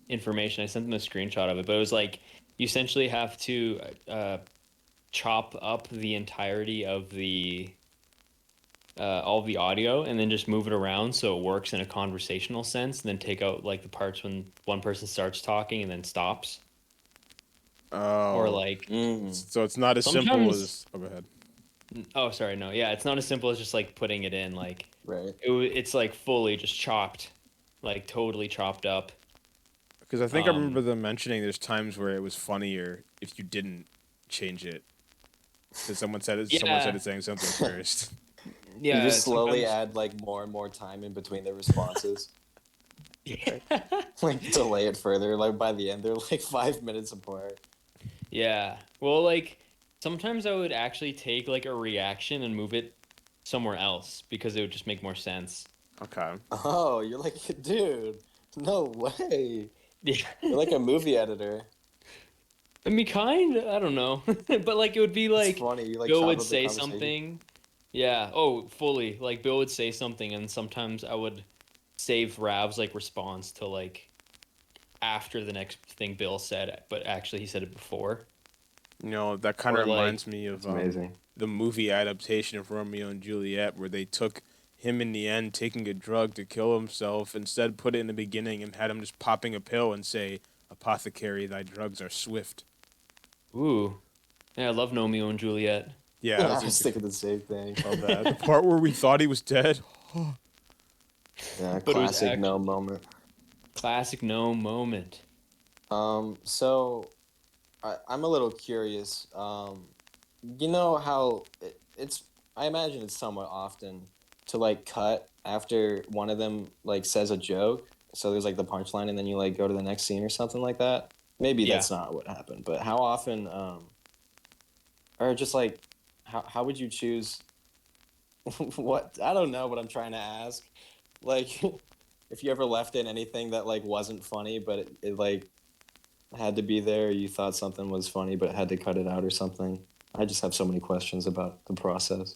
[SPEAKER 3] information. I sent them a screenshot of it, but it was like you essentially have to chop up the entirety of the all of the audio and then just move it around so it works in a conversational sense, and then take out like the parts when one person starts talking and then stops.
[SPEAKER 1] Oh.
[SPEAKER 3] Or like
[SPEAKER 1] So it's not as simple
[SPEAKER 3] Sometimes-
[SPEAKER 1] as. Oh, go ahead.
[SPEAKER 3] oh sorry, no, yeah, it's not as simple as just like putting it in like
[SPEAKER 2] Right.
[SPEAKER 3] it's like fully just chopped, like totally chopped up.
[SPEAKER 1] Because I think I remember them mentioning there's times where it was funnier if you didn't change it. Because someone said it. Someone
[SPEAKER 3] Yeah.
[SPEAKER 1] said it saying something first.
[SPEAKER 3] Yeah,
[SPEAKER 2] You just slowly
[SPEAKER 3] sometimes-
[SPEAKER 2] add like more and more time in between the responses.
[SPEAKER 3] Yeah.
[SPEAKER 2] Like delay it further. Like by the end, they're like 5 minutes apart.
[SPEAKER 3] Yeah. Well, like sometimes I would actually take like a reaction and move it somewhere else because it would just make more sense.
[SPEAKER 1] Okay.
[SPEAKER 2] Oh, you're like, dude, no way.
[SPEAKER 3] Yeah.
[SPEAKER 2] You're like a movie editor.
[SPEAKER 3] I mean, I don't know. But like it would be like
[SPEAKER 2] It's funny. You like
[SPEAKER 3] Bill
[SPEAKER 2] chop
[SPEAKER 3] would
[SPEAKER 2] up the
[SPEAKER 3] say
[SPEAKER 2] conversation.
[SPEAKER 3] something. Yeah. Oh, fully. Like Bill would say something and sometimes I would save Rav's like response to like after the next thing Bill said, but actually he said it before.
[SPEAKER 1] You know, that kind of
[SPEAKER 3] Or, like-
[SPEAKER 1] reminds me of
[SPEAKER 2] It's amazing.
[SPEAKER 1] the movie adaptation of Romeo and Juliet, where they took him in the end taking a drug to kill himself, instead put it in the beginning and had him just popping a pill and say, "Apothecary, thy drugs are swift."
[SPEAKER 3] Ooh. Yeah, I love Romeo and Juliet.
[SPEAKER 1] Yeah,
[SPEAKER 2] I
[SPEAKER 1] that's
[SPEAKER 2] was
[SPEAKER 1] just
[SPEAKER 2] thinking the same thing.
[SPEAKER 1] the part where we thought he was dead.
[SPEAKER 2] Yeah,
[SPEAKER 3] But it was
[SPEAKER 2] classic no
[SPEAKER 3] actually-
[SPEAKER 2] moment.
[SPEAKER 3] Classic no moment.
[SPEAKER 2] So I'm a little curious. You know how it's? I imagine it's somewhat often to like cut after one of them like says a joke. So there's like the punchline, and then you like go to the next scene or something like that. Maybe
[SPEAKER 3] Yeah.
[SPEAKER 2] that's not what happened, but how often? Or just like, how would you choose? What I don't know what I'm trying to ask. Like, if you ever left in anything that like wasn't funny, but it like had to be there, you thought something was funny, but had to cut it out or something. I just have so many questions about the process.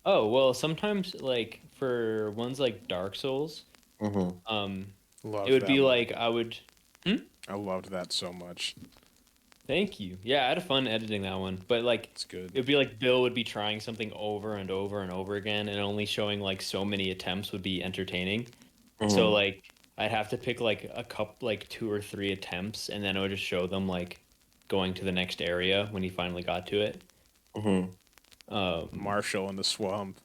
[SPEAKER 3] Oh, well, sometimes like for ones like Dark Souls,
[SPEAKER 2] Mm-hmm.
[SPEAKER 1] Loved
[SPEAKER 3] it would
[SPEAKER 1] that
[SPEAKER 3] be
[SPEAKER 1] one.
[SPEAKER 3] like I would
[SPEAKER 1] I loved that so much.
[SPEAKER 3] thank you. Yeah, I had fun editing that one. But like
[SPEAKER 1] It's good.
[SPEAKER 3] it would be like Bill would be trying something over and over and over again and only showing like so many attempts would be entertaining. So like I'd have to pick like a couple like 2 or 3 attempts and then I would just show them like going to the next area when he finally got to it.
[SPEAKER 1] Marshall in the swamp.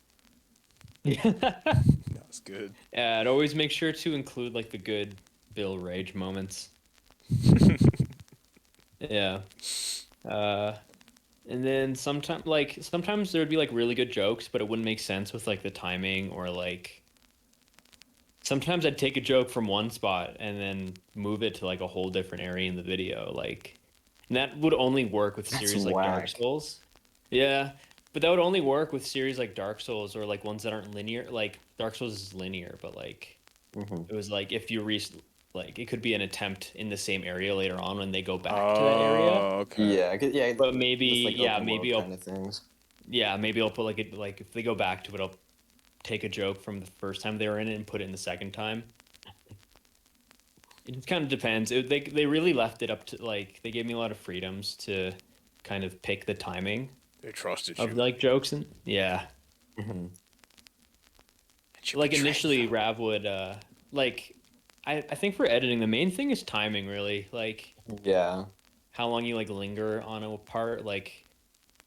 [SPEAKER 3] Yeah.
[SPEAKER 1] That was good.
[SPEAKER 3] I'd always make sure to include like the good Bill rage moments. Yeah. And then sometimes there would be like really good jokes, but it wouldn't make sense with like the timing or like sometimes I'd take a joke from one spot and then move it to like a whole different area in the video. Like and that would only work with
[SPEAKER 2] That's
[SPEAKER 3] series like Dark
[SPEAKER 2] whack.
[SPEAKER 3] Souls. Yeah. But that would only work with series like Dark Souls or like ones that aren't linear. Like Dark Souls is linear, but like it was like if you like it could be an attempt in the same area later on when they go back to that area.
[SPEAKER 1] Okay.
[SPEAKER 2] Yeah, yeah.
[SPEAKER 3] But maybe
[SPEAKER 2] just, like,
[SPEAKER 3] yeah,
[SPEAKER 2] open
[SPEAKER 3] maybe
[SPEAKER 2] world
[SPEAKER 3] I'll
[SPEAKER 2] kind of things.
[SPEAKER 3] yeah, maybe I'll put like it like if they go back to it, I'll take a joke from the first time they were in it and put it in the second time. It kind of depends. They really left it up to like they gave me a lot of freedoms to kind of pick the timing
[SPEAKER 1] They trusted you.
[SPEAKER 3] of like jokes and yeah. Like initially Rav would like I think for editing the main thing is timing really like
[SPEAKER 2] Yeah.
[SPEAKER 3] how long you like linger on a part like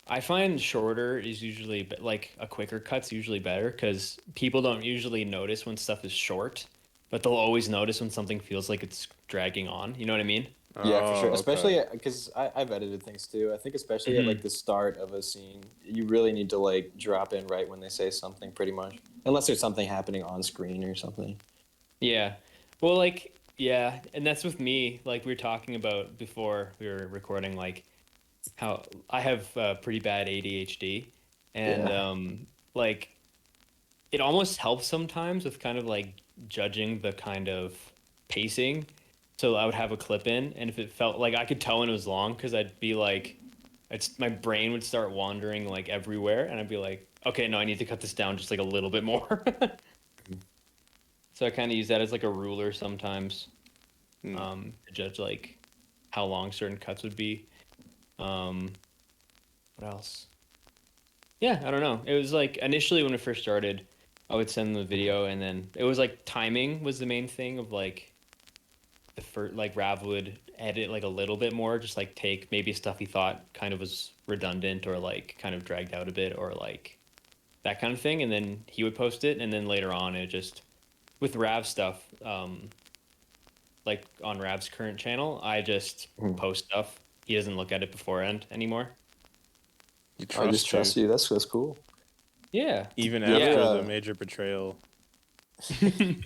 [SPEAKER 3] I find shorter is usually like a quicker cut's usually better because people don't usually notice when stuff is short but they'll always notice when something feels like it's dragging on, you know what I mean?
[SPEAKER 2] Yeah, for sure.
[SPEAKER 1] Oh,
[SPEAKER 2] Especially
[SPEAKER 1] okay.
[SPEAKER 2] because I've edited things too. I think especially at like the start of a scene, you really need to like drop in right when they say something, pretty much. Unless there's something happening on screen or something.
[SPEAKER 3] Yeah. Well, like, yeah, and that's with me. Like we were talking about before we were recording, like how I have pretty bad ADHD, and
[SPEAKER 2] Yeah.
[SPEAKER 3] like it almost helps sometimes with kind of like judging the kind of pacing. So I would have a clip in, and if it felt like I could tell when it was long, because I'd be like, it's my brain would start wandering like everywhere, and I'd be like, okay, no, I need to cut this down just like a little bit more. So I kind of use that as like a ruler sometimes, to judge like how long certain cuts would be. What else? Yeah, I don't know. It was like initially when it first started, I would send them the video, and then it was like timing was the main thing of like the first, like Rav would edit like a little bit more, just like take maybe stuff he thought kind of was redundant or like kind of dragged out a bit or like that kind of thing, and then he would post it, and then later on it just with Rav stuff, like on Rav's current channel, I just post stuff. He doesn't look at it beforehand anymore.
[SPEAKER 2] I just trust you. That's cool.
[SPEAKER 3] Yeah.
[SPEAKER 1] Even
[SPEAKER 2] Yeah.
[SPEAKER 1] after the major betrayal.
[SPEAKER 2] You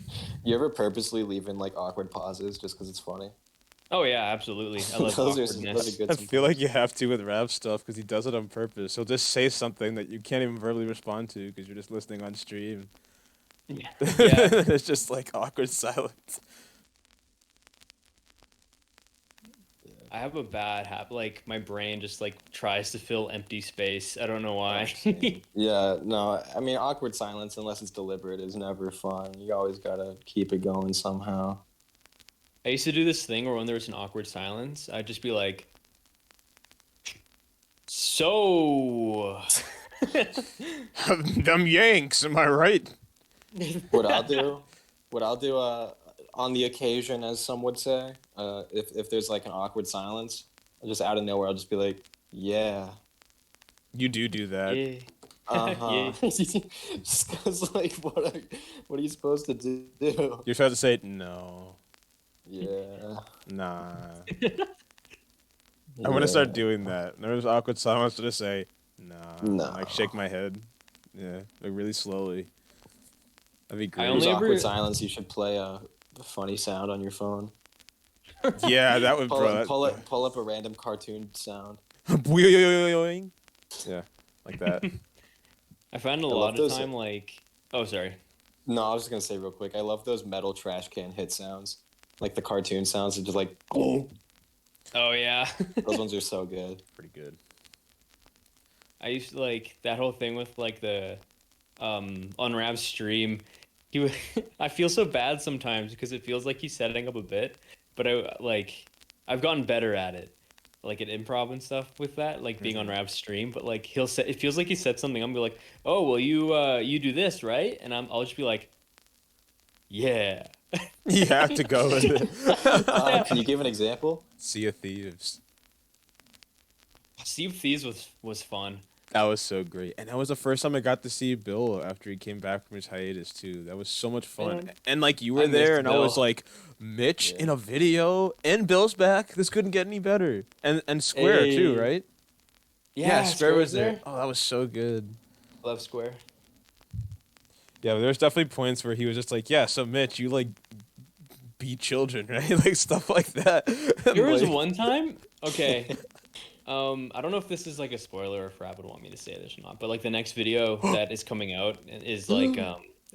[SPEAKER 2] ever purposely leave in like awkward pauses just because it's funny?
[SPEAKER 3] Oh yeah, absolutely. I love
[SPEAKER 2] Those are
[SPEAKER 3] awkwardness.
[SPEAKER 2] good.
[SPEAKER 1] I feel like you have to with Rav stuff because he does it on purpose. He'll just say something that you can't even verbally respond to because you're just listening on stream.
[SPEAKER 3] Yeah.
[SPEAKER 1] It's just like awkward silence.
[SPEAKER 3] I have a bad habit. Like my brain just like tries to fill empty space. I don't know why.
[SPEAKER 2] Yeah, no, I mean awkward silence, unless it's deliberate, is never fun. You always gotta keep it going somehow.
[SPEAKER 3] I used to do this thing where when there was an awkward silence, I'd just be like, "So."
[SPEAKER 1] Them Yanks, am I right?
[SPEAKER 2] What I'll do, on the occasion, as some would say, if there's like an awkward silence, just out of nowhere, I'll just be like, "Yeah."
[SPEAKER 1] You do that.
[SPEAKER 3] Yeah.
[SPEAKER 2] Uh-huh. Just 'cause, like, what are you supposed to do?
[SPEAKER 1] You're supposed to say no,
[SPEAKER 2] Yeah.
[SPEAKER 1] nah. I'm gonna start doing that. When there's awkward silence, to just say nah.
[SPEAKER 2] No.
[SPEAKER 1] Like shake my head. Yeah, like really slowly. That'd be great.
[SPEAKER 3] I
[SPEAKER 2] There's
[SPEAKER 3] only
[SPEAKER 2] awkward
[SPEAKER 3] ever-
[SPEAKER 2] silence. You should play a funny sound on your phone.
[SPEAKER 1] Yeah, that would
[SPEAKER 2] Pull up a random cartoon sound.
[SPEAKER 1] Boing. Yeah, like that.
[SPEAKER 3] I find a
[SPEAKER 2] love
[SPEAKER 3] lot of
[SPEAKER 2] those-
[SPEAKER 3] time like, oh sorry.
[SPEAKER 2] No, I was just gonna say real quick. I love those metal trash can hit sounds, like the cartoon sounds. Are just like, oh,
[SPEAKER 3] Oh yeah.
[SPEAKER 2] those ones are so good.
[SPEAKER 1] Pretty good.
[SPEAKER 3] I used to like that whole thing with like the on Rav's stream. He would, I feel so bad sometimes because it feels like he's setting up a bit, but I've gotten better at it, like at improv and stuff with that, like being on Rav's stream. But like it feels like he said something. I'm be like, oh well, you do this right, and I'll just be like, yeah.
[SPEAKER 1] You have to go with it.
[SPEAKER 2] Can you give an example?
[SPEAKER 1] Sea of Thieves.
[SPEAKER 3] Sea of Thieves was fun.
[SPEAKER 1] That was so great. And that was the first time I got to see Bill after he came back from his hiatus too. That was so much fun.
[SPEAKER 3] Man.
[SPEAKER 1] And like you
[SPEAKER 3] I
[SPEAKER 1] were there
[SPEAKER 3] missed
[SPEAKER 1] and I was
[SPEAKER 3] Bill.
[SPEAKER 1] like, Mitch in a video and Bill's back. This couldn't get any better. And Square too,
[SPEAKER 3] Hey.
[SPEAKER 1] right?
[SPEAKER 3] Yeah,
[SPEAKER 1] Square was there. Oh, that was so good.
[SPEAKER 3] Love Square.
[SPEAKER 1] Yeah, but there's definitely points where he was just like, yeah, so Mitch, you like beat children, right? Like stuff like that.
[SPEAKER 3] There was
[SPEAKER 1] Like-
[SPEAKER 3] one time. Okay. I don't know if this is like a spoiler or if Rap would want me to say this or not, but like the next video that is coming out is like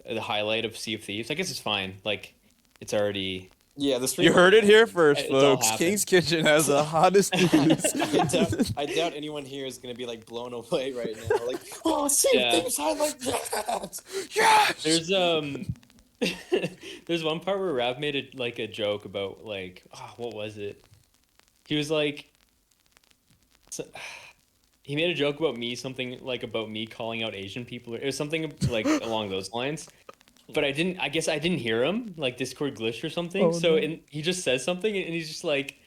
[SPEAKER 3] the highlight of Sea of Thieves. I guess it's fine. Like it's already.
[SPEAKER 2] Yeah, the stream.
[SPEAKER 1] You heard it here first,
[SPEAKER 3] It's all
[SPEAKER 1] folks.
[SPEAKER 3] happened.
[SPEAKER 1] King's Kitchen has the hottest news.
[SPEAKER 2] I doubt anyone here is gonna be like blown away right now. Like, oh, same
[SPEAKER 3] Yeah.
[SPEAKER 2] things. I like that.
[SPEAKER 1] Yes!
[SPEAKER 3] There's there's one part where Rav made a joke about like what was it? He was like, he made a joke about me, something like about me calling out Asian people. It was something like along those lines. But I guess I didn't hear him, like Discord glitch or something. He just says something and he's just like,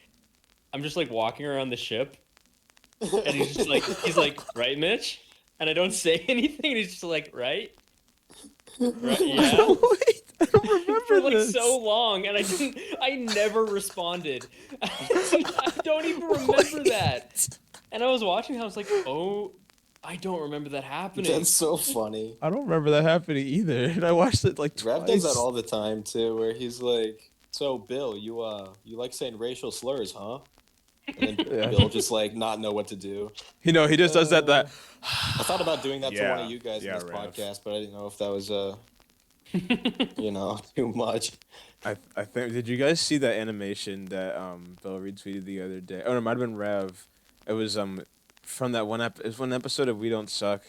[SPEAKER 3] I'm just like walking around the ship, and he's like, right, Mitch? And I don't say anything, and he's just like, right? Right, yeah.
[SPEAKER 1] Wait.
[SPEAKER 3] for like
[SPEAKER 1] this.
[SPEAKER 3] so long, and I never responded. I don't even remember that. And I was watching, I was like, oh, I don't remember that happening.
[SPEAKER 2] That's so funny.
[SPEAKER 1] I don't remember that happening either, and I watched it like twice.
[SPEAKER 2] Rev does that all the time too, where he's like, "So Bill, you like saying racial slurs, huh?" And then
[SPEAKER 1] Yeah.
[SPEAKER 2] Bill just like not know what to do.
[SPEAKER 1] He just does that.
[SPEAKER 2] I thought about doing that to one
[SPEAKER 1] Yeah,
[SPEAKER 2] of you guys
[SPEAKER 1] yeah,
[SPEAKER 2] in this
[SPEAKER 1] Rev.
[SPEAKER 2] podcast, but I didn't know if that was too much.
[SPEAKER 1] I think. Did you guys see that animation that Bill retweeted the other day? Oh, no, it might have been Rev. It was from that one it was one episode of We Don't Suck.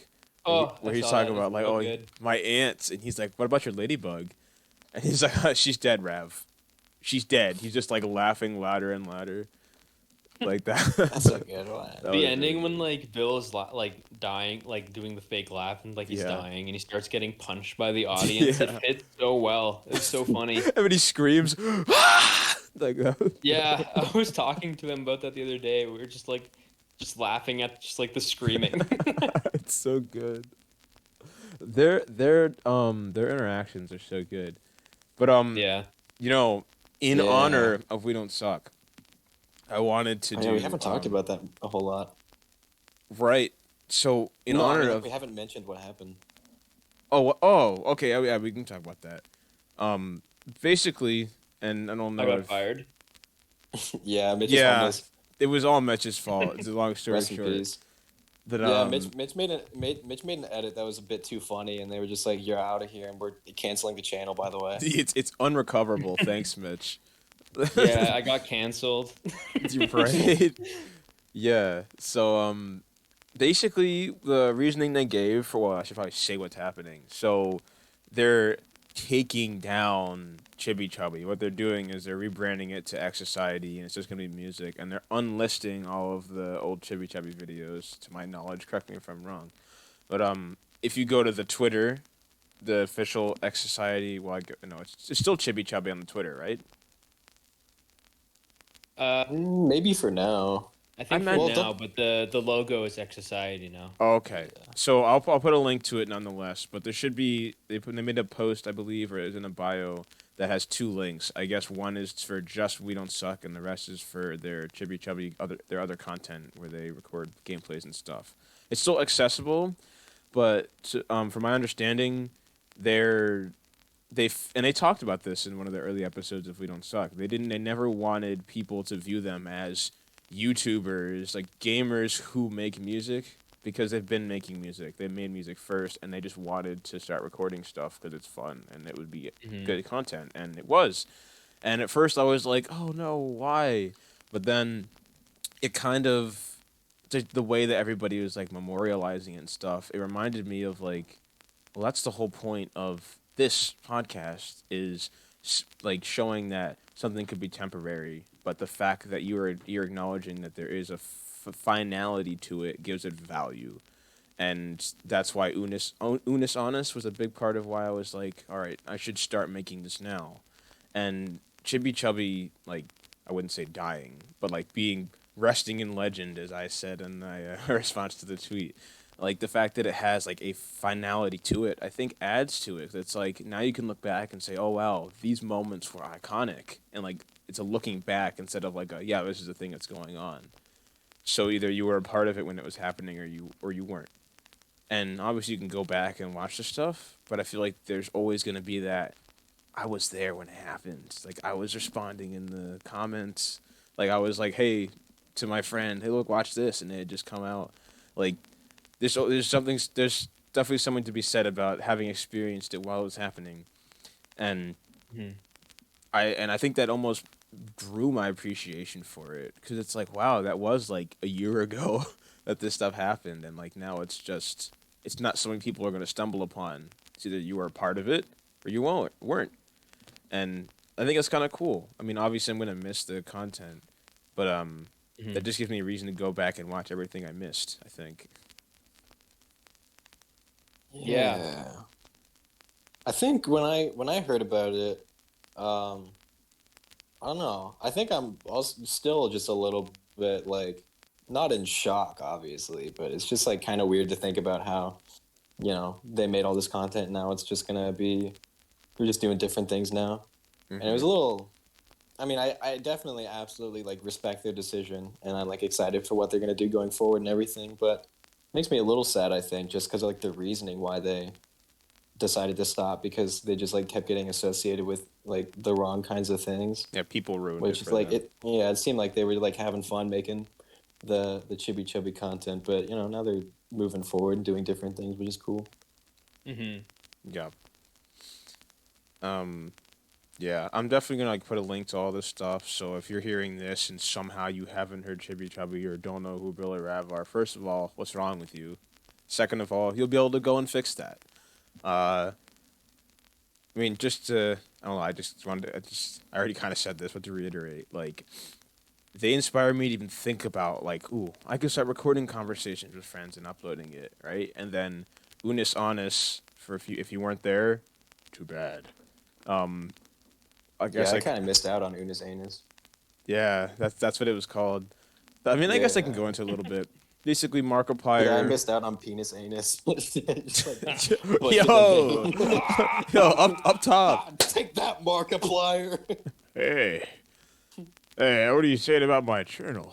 [SPEAKER 1] Where
[SPEAKER 3] I
[SPEAKER 1] he's
[SPEAKER 3] saw
[SPEAKER 1] talking
[SPEAKER 3] that.
[SPEAKER 1] about
[SPEAKER 3] It's
[SPEAKER 1] like,
[SPEAKER 3] so
[SPEAKER 1] oh,
[SPEAKER 3] good.
[SPEAKER 1] my aunts, and he's like, what about your ladybug? And he's like, she's dead, Rev. She's dead. He's just like laughing louder and louder, like that.
[SPEAKER 2] That's a good one.
[SPEAKER 1] That
[SPEAKER 3] The
[SPEAKER 1] was
[SPEAKER 3] ending
[SPEAKER 1] really
[SPEAKER 3] when
[SPEAKER 1] good.
[SPEAKER 3] like Bill's like dying, like doing the fake laugh, and like he's
[SPEAKER 1] Yeah.
[SPEAKER 3] dying, and he starts getting punched by the audience.
[SPEAKER 1] Yeah.
[SPEAKER 3] It fits so well. It's so funny.
[SPEAKER 1] And when he screams, like that.
[SPEAKER 3] Yeah, I was talking to him about that the other day. We were just laughing at just like the screaming.
[SPEAKER 1] It's so good. Their interactions are so good. But
[SPEAKER 3] Yeah.
[SPEAKER 1] in
[SPEAKER 2] Yeah.
[SPEAKER 1] honor of We Don't Suck, I wanted to
[SPEAKER 2] Oh,
[SPEAKER 1] do.
[SPEAKER 2] yeah, we haven't talked about that a whole lot.
[SPEAKER 1] Right. So in
[SPEAKER 2] No, I
[SPEAKER 1] honor
[SPEAKER 2] mean,
[SPEAKER 1] of.
[SPEAKER 2] we haven't mentioned what happened.
[SPEAKER 1] Okay. Yeah, we can talk about that. Basically, and I don't know
[SPEAKER 3] I got
[SPEAKER 1] if
[SPEAKER 3] fired.
[SPEAKER 2] Yeah, Mitch is
[SPEAKER 1] Yeah.
[SPEAKER 2] homeless.
[SPEAKER 1] it was all Mitch's fault. It's a long story
[SPEAKER 2] Rest in
[SPEAKER 1] short.
[SPEAKER 2] peace.
[SPEAKER 1] That
[SPEAKER 2] Yeah, Mitch made an edit that was a bit too funny, and they were just like, "You're out of here," and we're canceling the channel. By the way,
[SPEAKER 1] it's unrecoverable. Thanks, Mitch.
[SPEAKER 3] Yeah, I got canceled.
[SPEAKER 1] Right. Yeah. So basically the reasoning they gave for I should probably say what's happening. So they're taking down Chibi Chubby. What they're doing is they're rebranding it to X Society, and it's just gonna be music, and they're unlisting all of the old Chibi Chubby videos, to my knowledge. Correct me if I'm wrong. But if you go to the Twitter, the official X Society, it's still Chibi Chubby on the Twitter, right?
[SPEAKER 2] maybe for now.
[SPEAKER 3] I think
[SPEAKER 1] I'm
[SPEAKER 3] for
[SPEAKER 1] not-
[SPEAKER 3] now, but the logo is X Society now.
[SPEAKER 1] Okay, so I'll put a link to it nonetheless. But there should be they made a post, I believe, or it's in a bio that has two links. I guess one is for just We Don't Suck, and the rest is for their Chibi Chubby their other content where they record gameplays and stuff. It's still accessible, but from my understanding, they talked about this in one of the early episodes of We Don't Suck. They never wanted people to view them as YouTubers, like gamers who make music, because they've been making music. They made music first, and they just wanted to start recording stuff because it's fun and it would be good content, and it was. And at first I was like, oh no, why? But then it kind of, the way that everybody was like memorializing it and stuff, it reminded me of like, well, that's the whole point of this podcast, is like showing that something could be temporary, but the fact that you're acknowledging that there is a finality to it gives it value. And that's why Unis Honest was a big part of why I was like, all right, I should start making this now. And Chibi Chubby, like, I wouldn't say dying, but like resting in legend, as I said in my response to the tweet. Like, the fact that it has like a finality to it, I think adds to it. It's like, now you can look back and say, oh wow, these moments were iconic, and like it's a looking back instead of like yeah, this is the thing that's going on. So either you were a part of it when it was happening, or you weren't. And obviously you can go back and watch the stuff, but I feel like there's always going to be that I was there when it happened. Like, I was responding in the comments. Like, I was like, hey, to my friend, hey, look, watch this, and it had just come out. Like, there's definitely something to be said about having experienced it while it was happening. And I think that almost grew my appreciation for it, because it's like, wow, that was like a year ago that this stuff happened, and like now it's not something people are going to stumble upon. It's either you were a part of it or you weren't. And I think that's kind of cool. I mean, obviously I'm going to miss the content, but that just gives me a reason to go back and watch everything I missed, I think.
[SPEAKER 3] Yeah.
[SPEAKER 2] I think when I heard about it, I don't know. I think I'm also still just a little bit like, not in shock, obviously, but it's just like kind of weird to think about how, they made all this content and now it's just gonna be we're just doing different things now.
[SPEAKER 1] Mm-hmm.
[SPEAKER 2] And it was a little. I mean, I definitely absolutely like respect their decision, and I'm like excited for what they're gonna do going forward and everything. But it makes me a little sad, I think, just because of like the reasoning why they decided to stop, because they just like kept getting associated with like the wrong kinds of things.
[SPEAKER 1] Yeah, people ruined
[SPEAKER 2] Which
[SPEAKER 1] it
[SPEAKER 2] is
[SPEAKER 1] for
[SPEAKER 2] like
[SPEAKER 1] them.
[SPEAKER 2] it seemed like they were like having fun making the Chibi Chubby content, but now they're moving forward and doing different things, which is cool.
[SPEAKER 3] Mm-hmm.
[SPEAKER 1] Yeah. Yeah, I'm definitely gonna like put a link to all this stuff. So if you're hearing this and somehow you haven't heard Chibi Chubby or don't know who Bill or Rav are, first of all, what's wrong with you? Second of all, you'll be able to go and fix that. I mean, just to, I don't know, I just wanted to, I already kind of said this, but to reiterate, like, they inspire me to even think about, like, ooh, I could start recording conversations with friends and uploading it, right? And then Unis Honest, for if you weren't there, too bad. I guess
[SPEAKER 2] Yeah, I
[SPEAKER 1] I
[SPEAKER 2] kind of missed out on Unis Anus.
[SPEAKER 1] yeah, that's what it was called. I mean, I guess I can go into a little bit. Basically, Markiplier.
[SPEAKER 2] Yeah, I missed out on Penis Anus. Just like,
[SPEAKER 1] Yo, yo, up top.
[SPEAKER 2] Take that, Markiplier.
[SPEAKER 1] Hey, what are you saying about my channel?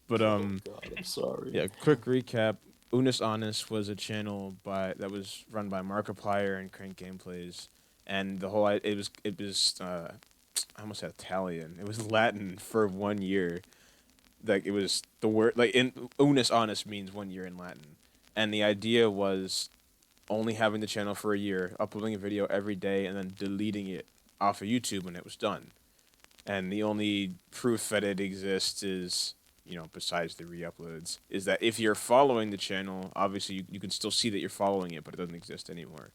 [SPEAKER 1] But
[SPEAKER 2] God, I'm sorry.
[SPEAKER 1] yeah, quick recap. Unis Honest was a channel that was run by Markiplier and Crank Gameplays, and the whole it was I almost said Italian. It was Latin for 1 year. Like it was the word like in Unis Honest means 1 year in Latin, and the idea was only having the channel for a year, uploading a video every day, and then deleting it off of YouTube when it was done. And the only proof that it exists is, besides the re-uploads, is that if you're following the channel, obviously you can still see that you're following it, but it doesn't exist anymore.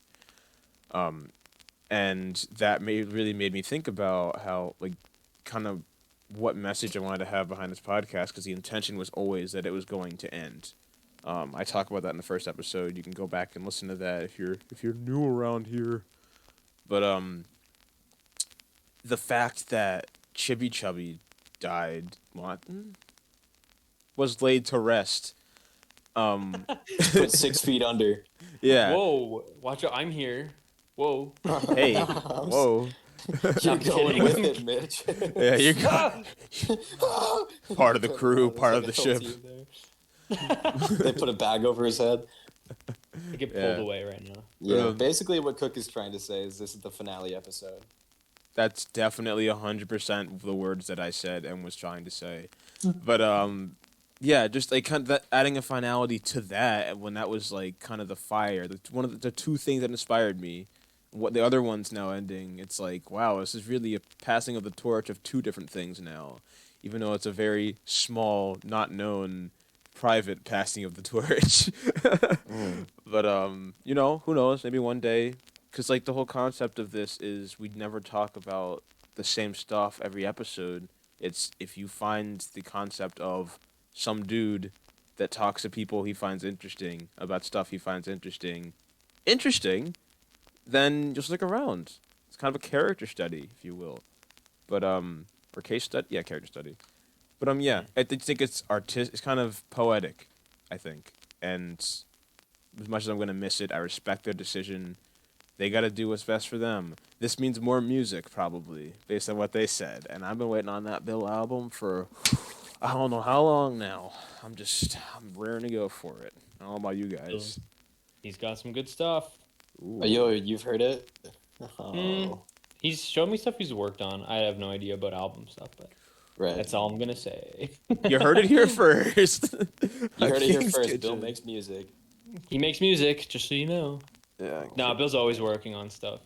[SPEAKER 1] And that really made me think about how, like, kind of what message I wanted to have behind this podcast, because the intention was always that it was going to end. I talk about that in the first episode. You can go back and listen to that if you're new around here. But the fact that Chibi Chubby died was laid to rest.
[SPEAKER 2] Put 6 feet under.
[SPEAKER 1] Yeah.
[SPEAKER 3] Whoa! Watch out! I'm here. Whoa!
[SPEAKER 1] Hey. Whoa.
[SPEAKER 2] You're
[SPEAKER 3] I'm
[SPEAKER 2] going
[SPEAKER 3] kidding.
[SPEAKER 2] with it, Mitch.
[SPEAKER 1] Yeah, you're part of the crew,
[SPEAKER 2] There's
[SPEAKER 1] part
[SPEAKER 2] like
[SPEAKER 1] of the
[SPEAKER 2] a
[SPEAKER 1] ship.
[SPEAKER 2] LT there. They put a bag over his head.
[SPEAKER 3] I get pulled
[SPEAKER 1] Yeah.
[SPEAKER 3] away right now.
[SPEAKER 2] Yeah, basically what Cook is trying to say is this is the finale episode.
[SPEAKER 1] That's definitely 100% the words that I said and was trying to say. But yeah, just like kind of that, adding a finality to that when that was like kind of the fire. One of the two things that inspired me. What the other one's now ending. It's like, wow, this is really a passing of the torch of two different things now, even though it's a very small, not known, private passing of the torch. But who knows? Maybe one day, because like the whole concept of this is we'd never talk about the same stuff every episode. It's if you find the concept of some dude that talks to people he finds interesting about stuff he finds interesting, then you'll stick around. It's kind of a character study, if you will. But or case study, yeah, character study. But yeah, I think it's it's kind of poetic, I think. And as much as I'm gonna miss it, I respect their decision. They gotta do what's best for them. This means more music, probably, based on what they said. And I've been waiting on that Bill album for I don't know how long now. I'm raring to go for it. I don't know about you guys.
[SPEAKER 3] He's got some good stuff.
[SPEAKER 1] Ooh.
[SPEAKER 2] Oh, yo, you've heard it? Oh,
[SPEAKER 3] He's shown me stuff he's worked on. I have no idea about album stuff, but
[SPEAKER 2] right.
[SPEAKER 3] that's all I'm gonna say.
[SPEAKER 1] You heard it here first.
[SPEAKER 2] You heard it here
[SPEAKER 1] King's
[SPEAKER 2] first.
[SPEAKER 1] Kitchen.
[SPEAKER 2] Bill makes music.
[SPEAKER 3] He makes music, just so you know.
[SPEAKER 1] Yeah.
[SPEAKER 3] Nah, Bill's always working on stuff.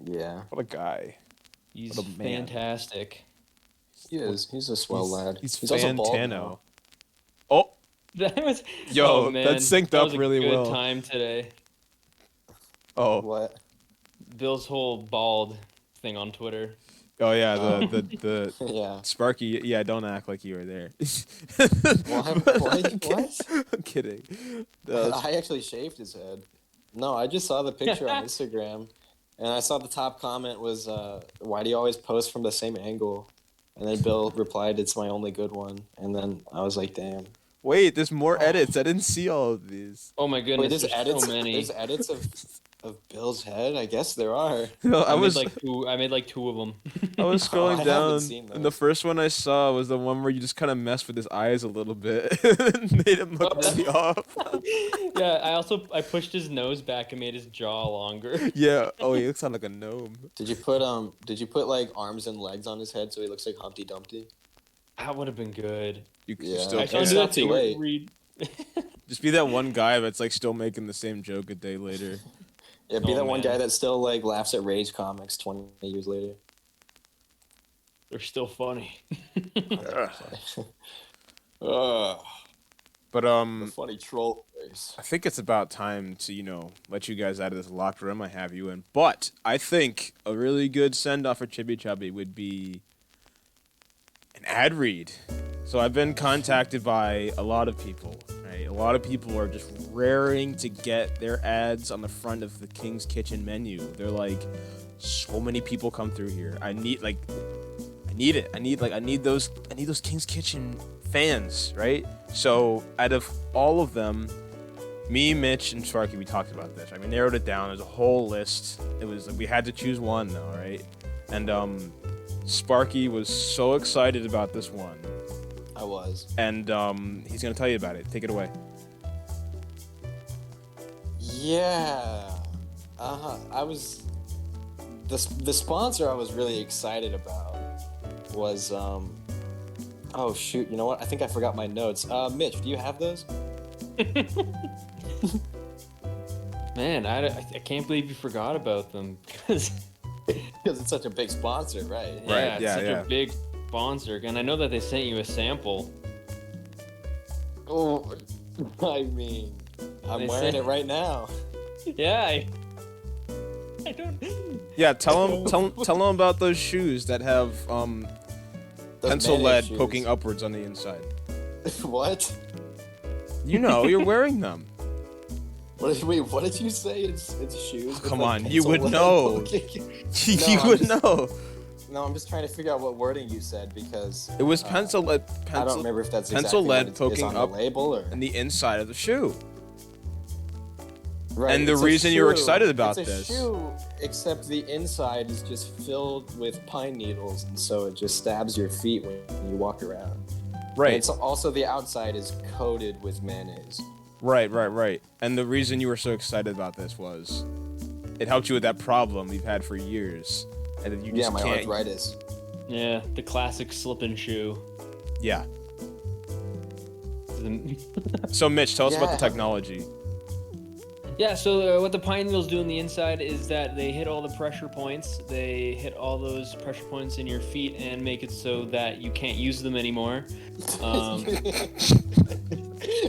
[SPEAKER 2] Yeah,
[SPEAKER 1] What a guy.
[SPEAKER 3] He's
[SPEAKER 1] What a man.
[SPEAKER 3] fantastic.
[SPEAKER 2] he is. He's a swell lad.
[SPEAKER 1] He's
[SPEAKER 2] also bald
[SPEAKER 1] Fantano.
[SPEAKER 2] now.
[SPEAKER 1] Oh,
[SPEAKER 3] That was
[SPEAKER 1] Yo,
[SPEAKER 3] oh, man.
[SPEAKER 1] that synced
[SPEAKER 3] That
[SPEAKER 1] up
[SPEAKER 3] was a
[SPEAKER 1] really
[SPEAKER 3] good
[SPEAKER 1] well.
[SPEAKER 3] time today.
[SPEAKER 1] oh,
[SPEAKER 2] What?
[SPEAKER 3] Bill's whole bald thing on Twitter.
[SPEAKER 1] oh yeah. The
[SPEAKER 2] Yeah.
[SPEAKER 1] Sparky. Yeah, don't act like you were there.
[SPEAKER 2] What?
[SPEAKER 1] I'm kidding.
[SPEAKER 2] I actually shaved his head. No, I just saw the picture on Instagram, and I saw the top comment was, "Why do you always post from the same angle?" And then Bill replied, "It's my only good one." And then I was like, "Damn."
[SPEAKER 1] Wait, there's more edits. I didn't see all of these.
[SPEAKER 3] Oh my
[SPEAKER 2] Wait,
[SPEAKER 3] goodness,
[SPEAKER 2] there's
[SPEAKER 3] there's
[SPEAKER 2] edits.
[SPEAKER 3] so many.
[SPEAKER 2] There's edits of. of Bill's head? I guess there are.
[SPEAKER 1] No,
[SPEAKER 3] I made like two of them.
[SPEAKER 1] I was
[SPEAKER 2] Oh, I
[SPEAKER 1] scrolling
[SPEAKER 2] haven't
[SPEAKER 1] down,
[SPEAKER 2] seen
[SPEAKER 1] and the
[SPEAKER 2] those.
[SPEAKER 1] first one I saw was the one where you just kind of messed with his eyes a little bit, and made him look really off.
[SPEAKER 3] Yeah, I pushed his nose back and made his jaw longer.
[SPEAKER 1] Yeah. Oh, he looks like a gnome.
[SPEAKER 2] Did you put like arms and legs on his head so he looks like Humpty Dumpty?
[SPEAKER 3] That would have been good.
[SPEAKER 1] You
[SPEAKER 2] Yeah.
[SPEAKER 1] still
[SPEAKER 3] I
[SPEAKER 2] It's
[SPEAKER 3] should
[SPEAKER 1] can't.
[SPEAKER 3] do
[SPEAKER 2] not
[SPEAKER 3] that
[SPEAKER 2] too
[SPEAKER 3] too.
[SPEAKER 2] late.
[SPEAKER 3] Read.
[SPEAKER 1] Just be that one guy that's like still making the same joke a day later.
[SPEAKER 2] Yeah, be
[SPEAKER 3] Oh,
[SPEAKER 2] that one
[SPEAKER 3] man.
[SPEAKER 2] guy that still like laughs at Rage comics 20 years later.
[SPEAKER 3] They're still funny.
[SPEAKER 2] Ugh,
[SPEAKER 1] But
[SPEAKER 2] the funny troll face.
[SPEAKER 1] I think it's about time to let you guys out of this locked room I have you in. But I think a really good send off for Chibi Chubby would be an ad read. So I've been contacted by a lot of people. Right? A lot of people are just raring to get their ads on the front of the King's Kitchen menu. They're like, so many people come through here. I need it. I need those King's Kitchen fans, right? So out of all of them, me, Mitch, and Sparky, we talked about this. Right? We narrowed it down. There's a whole list. It was we had to choose one though, right? And Sparky was so excited about this one,
[SPEAKER 2] I was.
[SPEAKER 1] and he's gonna tell you about it. Take it away.
[SPEAKER 2] Yeah. I was the sponsor I was really excited about was oh shoot, you know what? I think I forgot my notes. Mitch, do you have those?
[SPEAKER 3] Man, I can't believe you forgot about them. Because
[SPEAKER 2] Because it's such a big sponsor, right?
[SPEAKER 3] yeah,
[SPEAKER 1] Right,
[SPEAKER 3] it's
[SPEAKER 1] yeah,
[SPEAKER 3] such
[SPEAKER 1] yeah.
[SPEAKER 3] a big sponsor, and I know that they sent you a sample.
[SPEAKER 2] Oh, I mean, I'm
[SPEAKER 3] They
[SPEAKER 2] wearing
[SPEAKER 3] say-
[SPEAKER 2] it right now.
[SPEAKER 3] Yeah, I don't.
[SPEAKER 1] Yeah, tell him about those shoes that have
[SPEAKER 2] Those
[SPEAKER 1] pencil
[SPEAKER 2] mayonnaise
[SPEAKER 1] lead
[SPEAKER 2] shoes.
[SPEAKER 1] poking upwards on the inside.
[SPEAKER 2] What?
[SPEAKER 1] You're wearing them.
[SPEAKER 2] Wait, what did you say? It's shoes. with,
[SPEAKER 1] Come
[SPEAKER 2] like,
[SPEAKER 1] on, you
[SPEAKER 2] pencil
[SPEAKER 1] would
[SPEAKER 2] lead
[SPEAKER 1] know.
[SPEAKER 2] poking-
[SPEAKER 1] You
[SPEAKER 2] I'm
[SPEAKER 1] would
[SPEAKER 2] just-
[SPEAKER 1] know.
[SPEAKER 2] No, I'm just trying to figure out what wording you said because
[SPEAKER 1] It was pencil lead,
[SPEAKER 2] I don't remember if that's
[SPEAKER 1] pencil
[SPEAKER 2] exactly
[SPEAKER 1] lead
[SPEAKER 2] what it is
[SPEAKER 1] poking
[SPEAKER 2] on
[SPEAKER 1] up
[SPEAKER 2] the label or
[SPEAKER 1] in the inside of the shoe.
[SPEAKER 2] right.
[SPEAKER 1] and the
[SPEAKER 2] it's a
[SPEAKER 1] reason you were
[SPEAKER 2] shoe.
[SPEAKER 1] excited about
[SPEAKER 2] it's a
[SPEAKER 1] this-
[SPEAKER 2] shoe, except the inside is just filled with pine needles, and so it just stabs your feet when you walk around. And
[SPEAKER 1] Right,
[SPEAKER 2] it's also the outside is coated with mayonnaise.
[SPEAKER 1] right. And the reason you were so excited about this was it helped you with that problem you've had for years, and that you just
[SPEAKER 2] Yeah, my
[SPEAKER 1] can't.
[SPEAKER 2] arthritis.
[SPEAKER 3] Yeah, the classic slip-in shoe.
[SPEAKER 1] Yeah. So Mitch, tell us about the
[SPEAKER 2] Yeah.
[SPEAKER 1] technology.
[SPEAKER 3] Yeah, so what the pine needles do on the inside is that they hit all the pressure points. They hit all those pressure points in your feet and make it so that you can't use them anymore.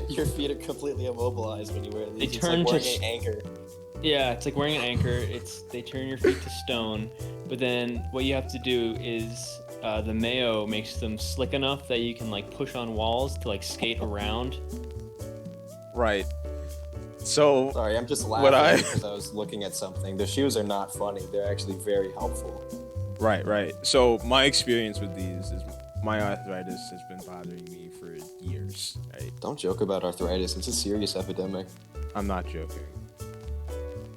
[SPEAKER 2] Your feet are completely immobilized when you wear these.
[SPEAKER 3] They
[SPEAKER 2] It's
[SPEAKER 3] turn
[SPEAKER 2] like wearing
[SPEAKER 3] to-
[SPEAKER 2] an anchor.
[SPEAKER 3] Yeah, it's like wearing an anchor. They turn your feet to stone, but then what you have to do is the mayo makes them slick enough that you can like push on walls to like skate around.
[SPEAKER 1] Right. So
[SPEAKER 2] Sorry, I'm just
[SPEAKER 1] What
[SPEAKER 2] laughing
[SPEAKER 1] I-
[SPEAKER 2] because I was looking at something. The shoes are not funny. They're actually very helpful.
[SPEAKER 1] right. So my experience with these is my arthritis has been bothering me for years. Right.
[SPEAKER 2] Don't joke about arthritis. It's a serious epidemic.
[SPEAKER 1] I'm not joking.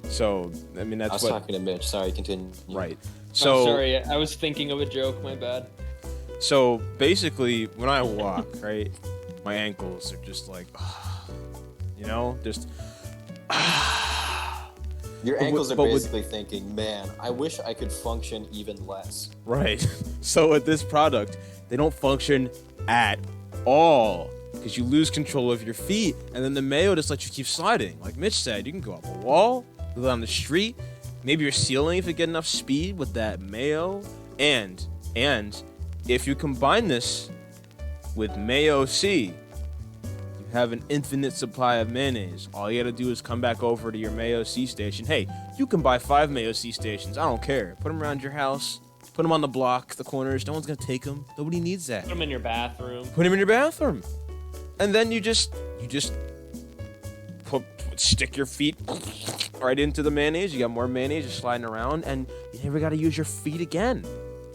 [SPEAKER 1] So I mean
[SPEAKER 2] I
[SPEAKER 1] that's
[SPEAKER 2] was
[SPEAKER 1] what.
[SPEAKER 2] talking to Mitch. Sorry, continue.
[SPEAKER 1] Right.
[SPEAKER 3] So
[SPEAKER 1] So
[SPEAKER 3] sorry, I was thinking of a joke. My bad.
[SPEAKER 1] So basically, when I walk, right, my ankles are just like, just.
[SPEAKER 2] Your
[SPEAKER 1] But
[SPEAKER 2] ankles are
[SPEAKER 1] with-
[SPEAKER 2] basically thinking, man, I wish I could function even less.
[SPEAKER 1] Right. So with this product, they don't function at all because you lose control of your feet, and then the mayo just lets you keep sliding. Like Mitch said, you can go up a wall, go down the street, maybe your ceiling if you get enough speed with that mayo, and if you combine this with Mayo C, you have an infinite supply of mayonnaise. All you gotta do is come back over to your Mayo C station. Hey, you can buy 5 Mayo C stations. I don't care. Put them around your house. Put them on the block, the corners. No one's gonna take them. Nobody needs that.
[SPEAKER 3] Put them in your bathroom.
[SPEAKER 1] Put them in your bathroom, and then you just stick your feet right into the mayonnaise. You got more mayonnaise just sliding around, and you never gotta use your feet again.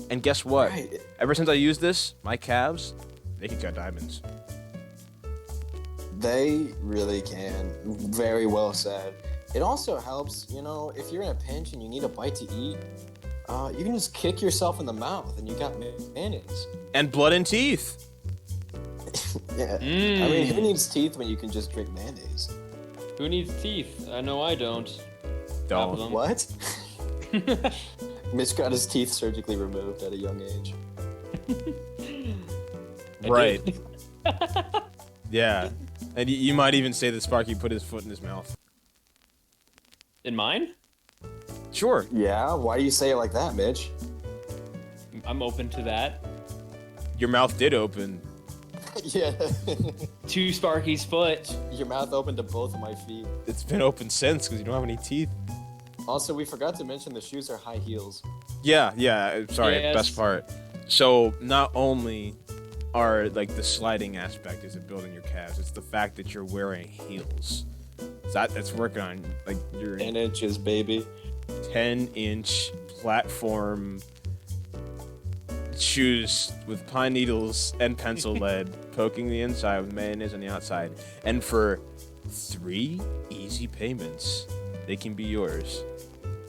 [SPEAKER 1] And guess what?
[SPEAKER 2] Right.
[SPEAKER 1] Ever since I used this, my calves, they got diamonds.
[SPEAKER 2] They really can. Very well said. it also helps, if you're in a pinch and you need a bite to eat, you can just kick yourself in the mouth and you got mayonnaise.
[SPEAKER 1] And blood and teeth.
[SPEAKER 2] Yeah. I mean, who needs teeth when you can just drink mayonnaise?
[SPEAKER 3] Who needs teeth? I know I don't.
[SPEAKER 1] Don't.
[SPEAKER 2] What? Mitch got his teeth surgically removed at a young age.
[SPEAKER 1] Right. Yeah. And you might even say that Sparky put his foot in his mouth.
[SPEAKER 3] In mine?
[SPEAKER 1] Sure.
[SPEAKER 2] Yeah, why do you say it like that, Mitch?
[SPEAKER 3] I'm open to that.
[SPEAKER 1] Your mouth did open.
[SPEAKER 2] Yeah.
[SPEAKER 3] To Sparky's foot.
[SPEAKER 2] Your mouth opened to both of my feet.
[SPEAKER 1] It's been open since because you don't have any teeth.
[SPEAKER 2] Also, we forgot to mention the shoes are high heels.
[SPEAKER 1] Yeah. Sorry,
[SPEAKER 3] Yes.
[SPEAKER 1] best part. So not only are like the sliding aspect is it building your calves, it's the fact that you're wearing heels. That's working on like your
[SPEAKER 2] 10 inches, baby.
[SPEAKER 1] 10-inch platform shoes with pine needles and pencil lead poking the inside with mayonnaise on the outside. And for 3 easy payments, they can be yours.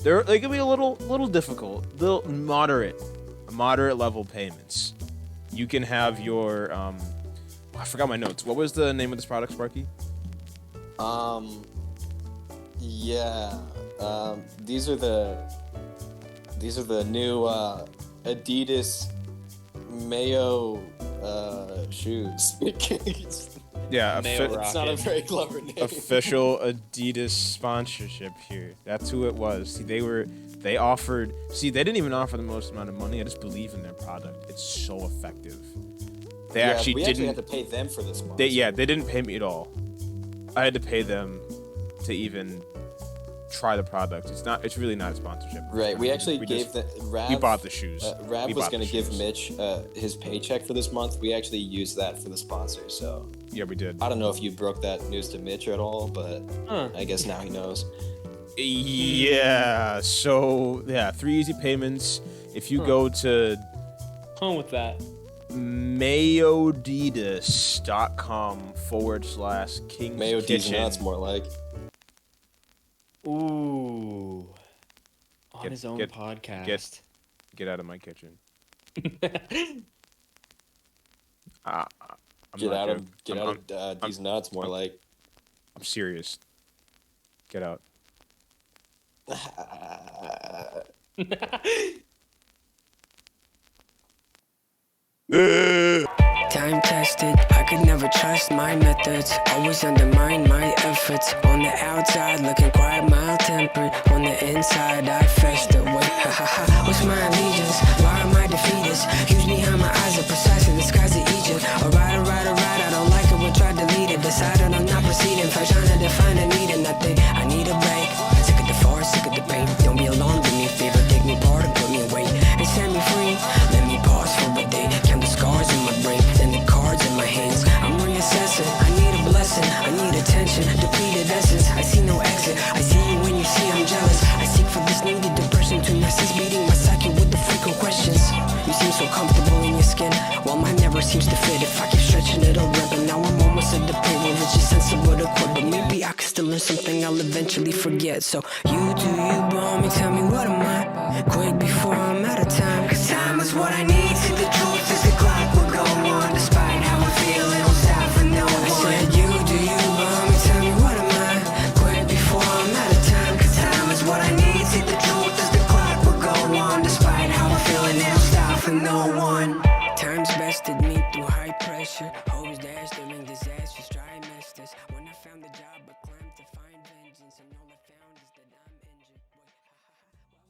[SPEAKER 1] They can be a little difficult, little moderate level payments. You can have your I forgot my notes. What was the name of this product, Sparky?
[SPEAKER 2] Yeah. These are the new Adidas Mayo shoes.
[SPEAKER 1] Yeah,
[SPEAKER 2] It's not a very clever name.
[SPEAKER 1] official Adidas sponsorship here. That's who it was. See, they offered. See, they didn't even offer the most amount of money. I just believe in their product. It's so effective. They actually
[SPEAKER 2] we
[SPEAKER 1] didn't.
[SPEAKER 2] had to pay them for this one.
[SPEAKER 1] They didn't pay me at all. I had to pay them to even try the product. It's really not a sponsorship.
[SPEAKER 2] Right, we actually gave
[SPEAKER 1] we bought the shoes.
[SPEAKER 2] Rav was going to give Mitch his paycheck for this month. We actually used that for the sponsor, so...
[SPEAKER 1] Yeah, we did.
[SPEAKER 2] I don't know if you broke that news to Mitch at all, but I guess now he knows.
[SPEAKER 1] Yeah, so, 3 easy payments. If you go to...
[SPEAKER 3] Home with that.
[SPEAKER 1] mayodidas.com/King's
[SPEAKER 2] Mayo D's
[SPEAKER 1] Kitchen.
[SPEAKER 2] nuts, more like.
[SPEAKER 3] Ooh. On
[SPEAKER 1] Get-
[SPEAKER 3] his own
[SPEAKER 1] get-
[SPEAKER 3] podcast.
[SPEAKER 1] Get out of my kitchen.
[SPEAKER 2] Get out of D's nuts, more like.
[SPEAKER 1] I'm serious. Get out.
[SPEAKER 6] Time tested, I could never trust my methods. Always undermine my efforts. On the outside, looking quite mild-tempered. On the inside, I fester. Wait, ha ha ha. What's my allegiance? Why am I defeatist? Huge behind my eyes are precise in the skies of Egypt. Alright, I don't like it, we'll try to delete it. Decided I'm not proceeding. First trying to define a need and nothing. I need a break. Sick of the force, sick of the pain. Don't be alone, give me a favor. Take me apart and put me away. And set me free. Let me pause for a day. Count the scars in my brain and the cards in my hands. I'm reassessing. I need a blessing. I need attention. Depleted essence. I see no exit. I see you when you see I'm jealous. I seek for this needed depression to narcissist beating my psyche with the frequent questions. You seem so comfortable in your skin. Well, mine never seems to fit. If I keep stretching, it'll rip. And now I'm almost at the point where it's just sensible to quit. But maybe I could still learn something I'll eventually forget. So you do you, but homie, tell me what am I? Quick before I'm out of time. Cause time is what I need.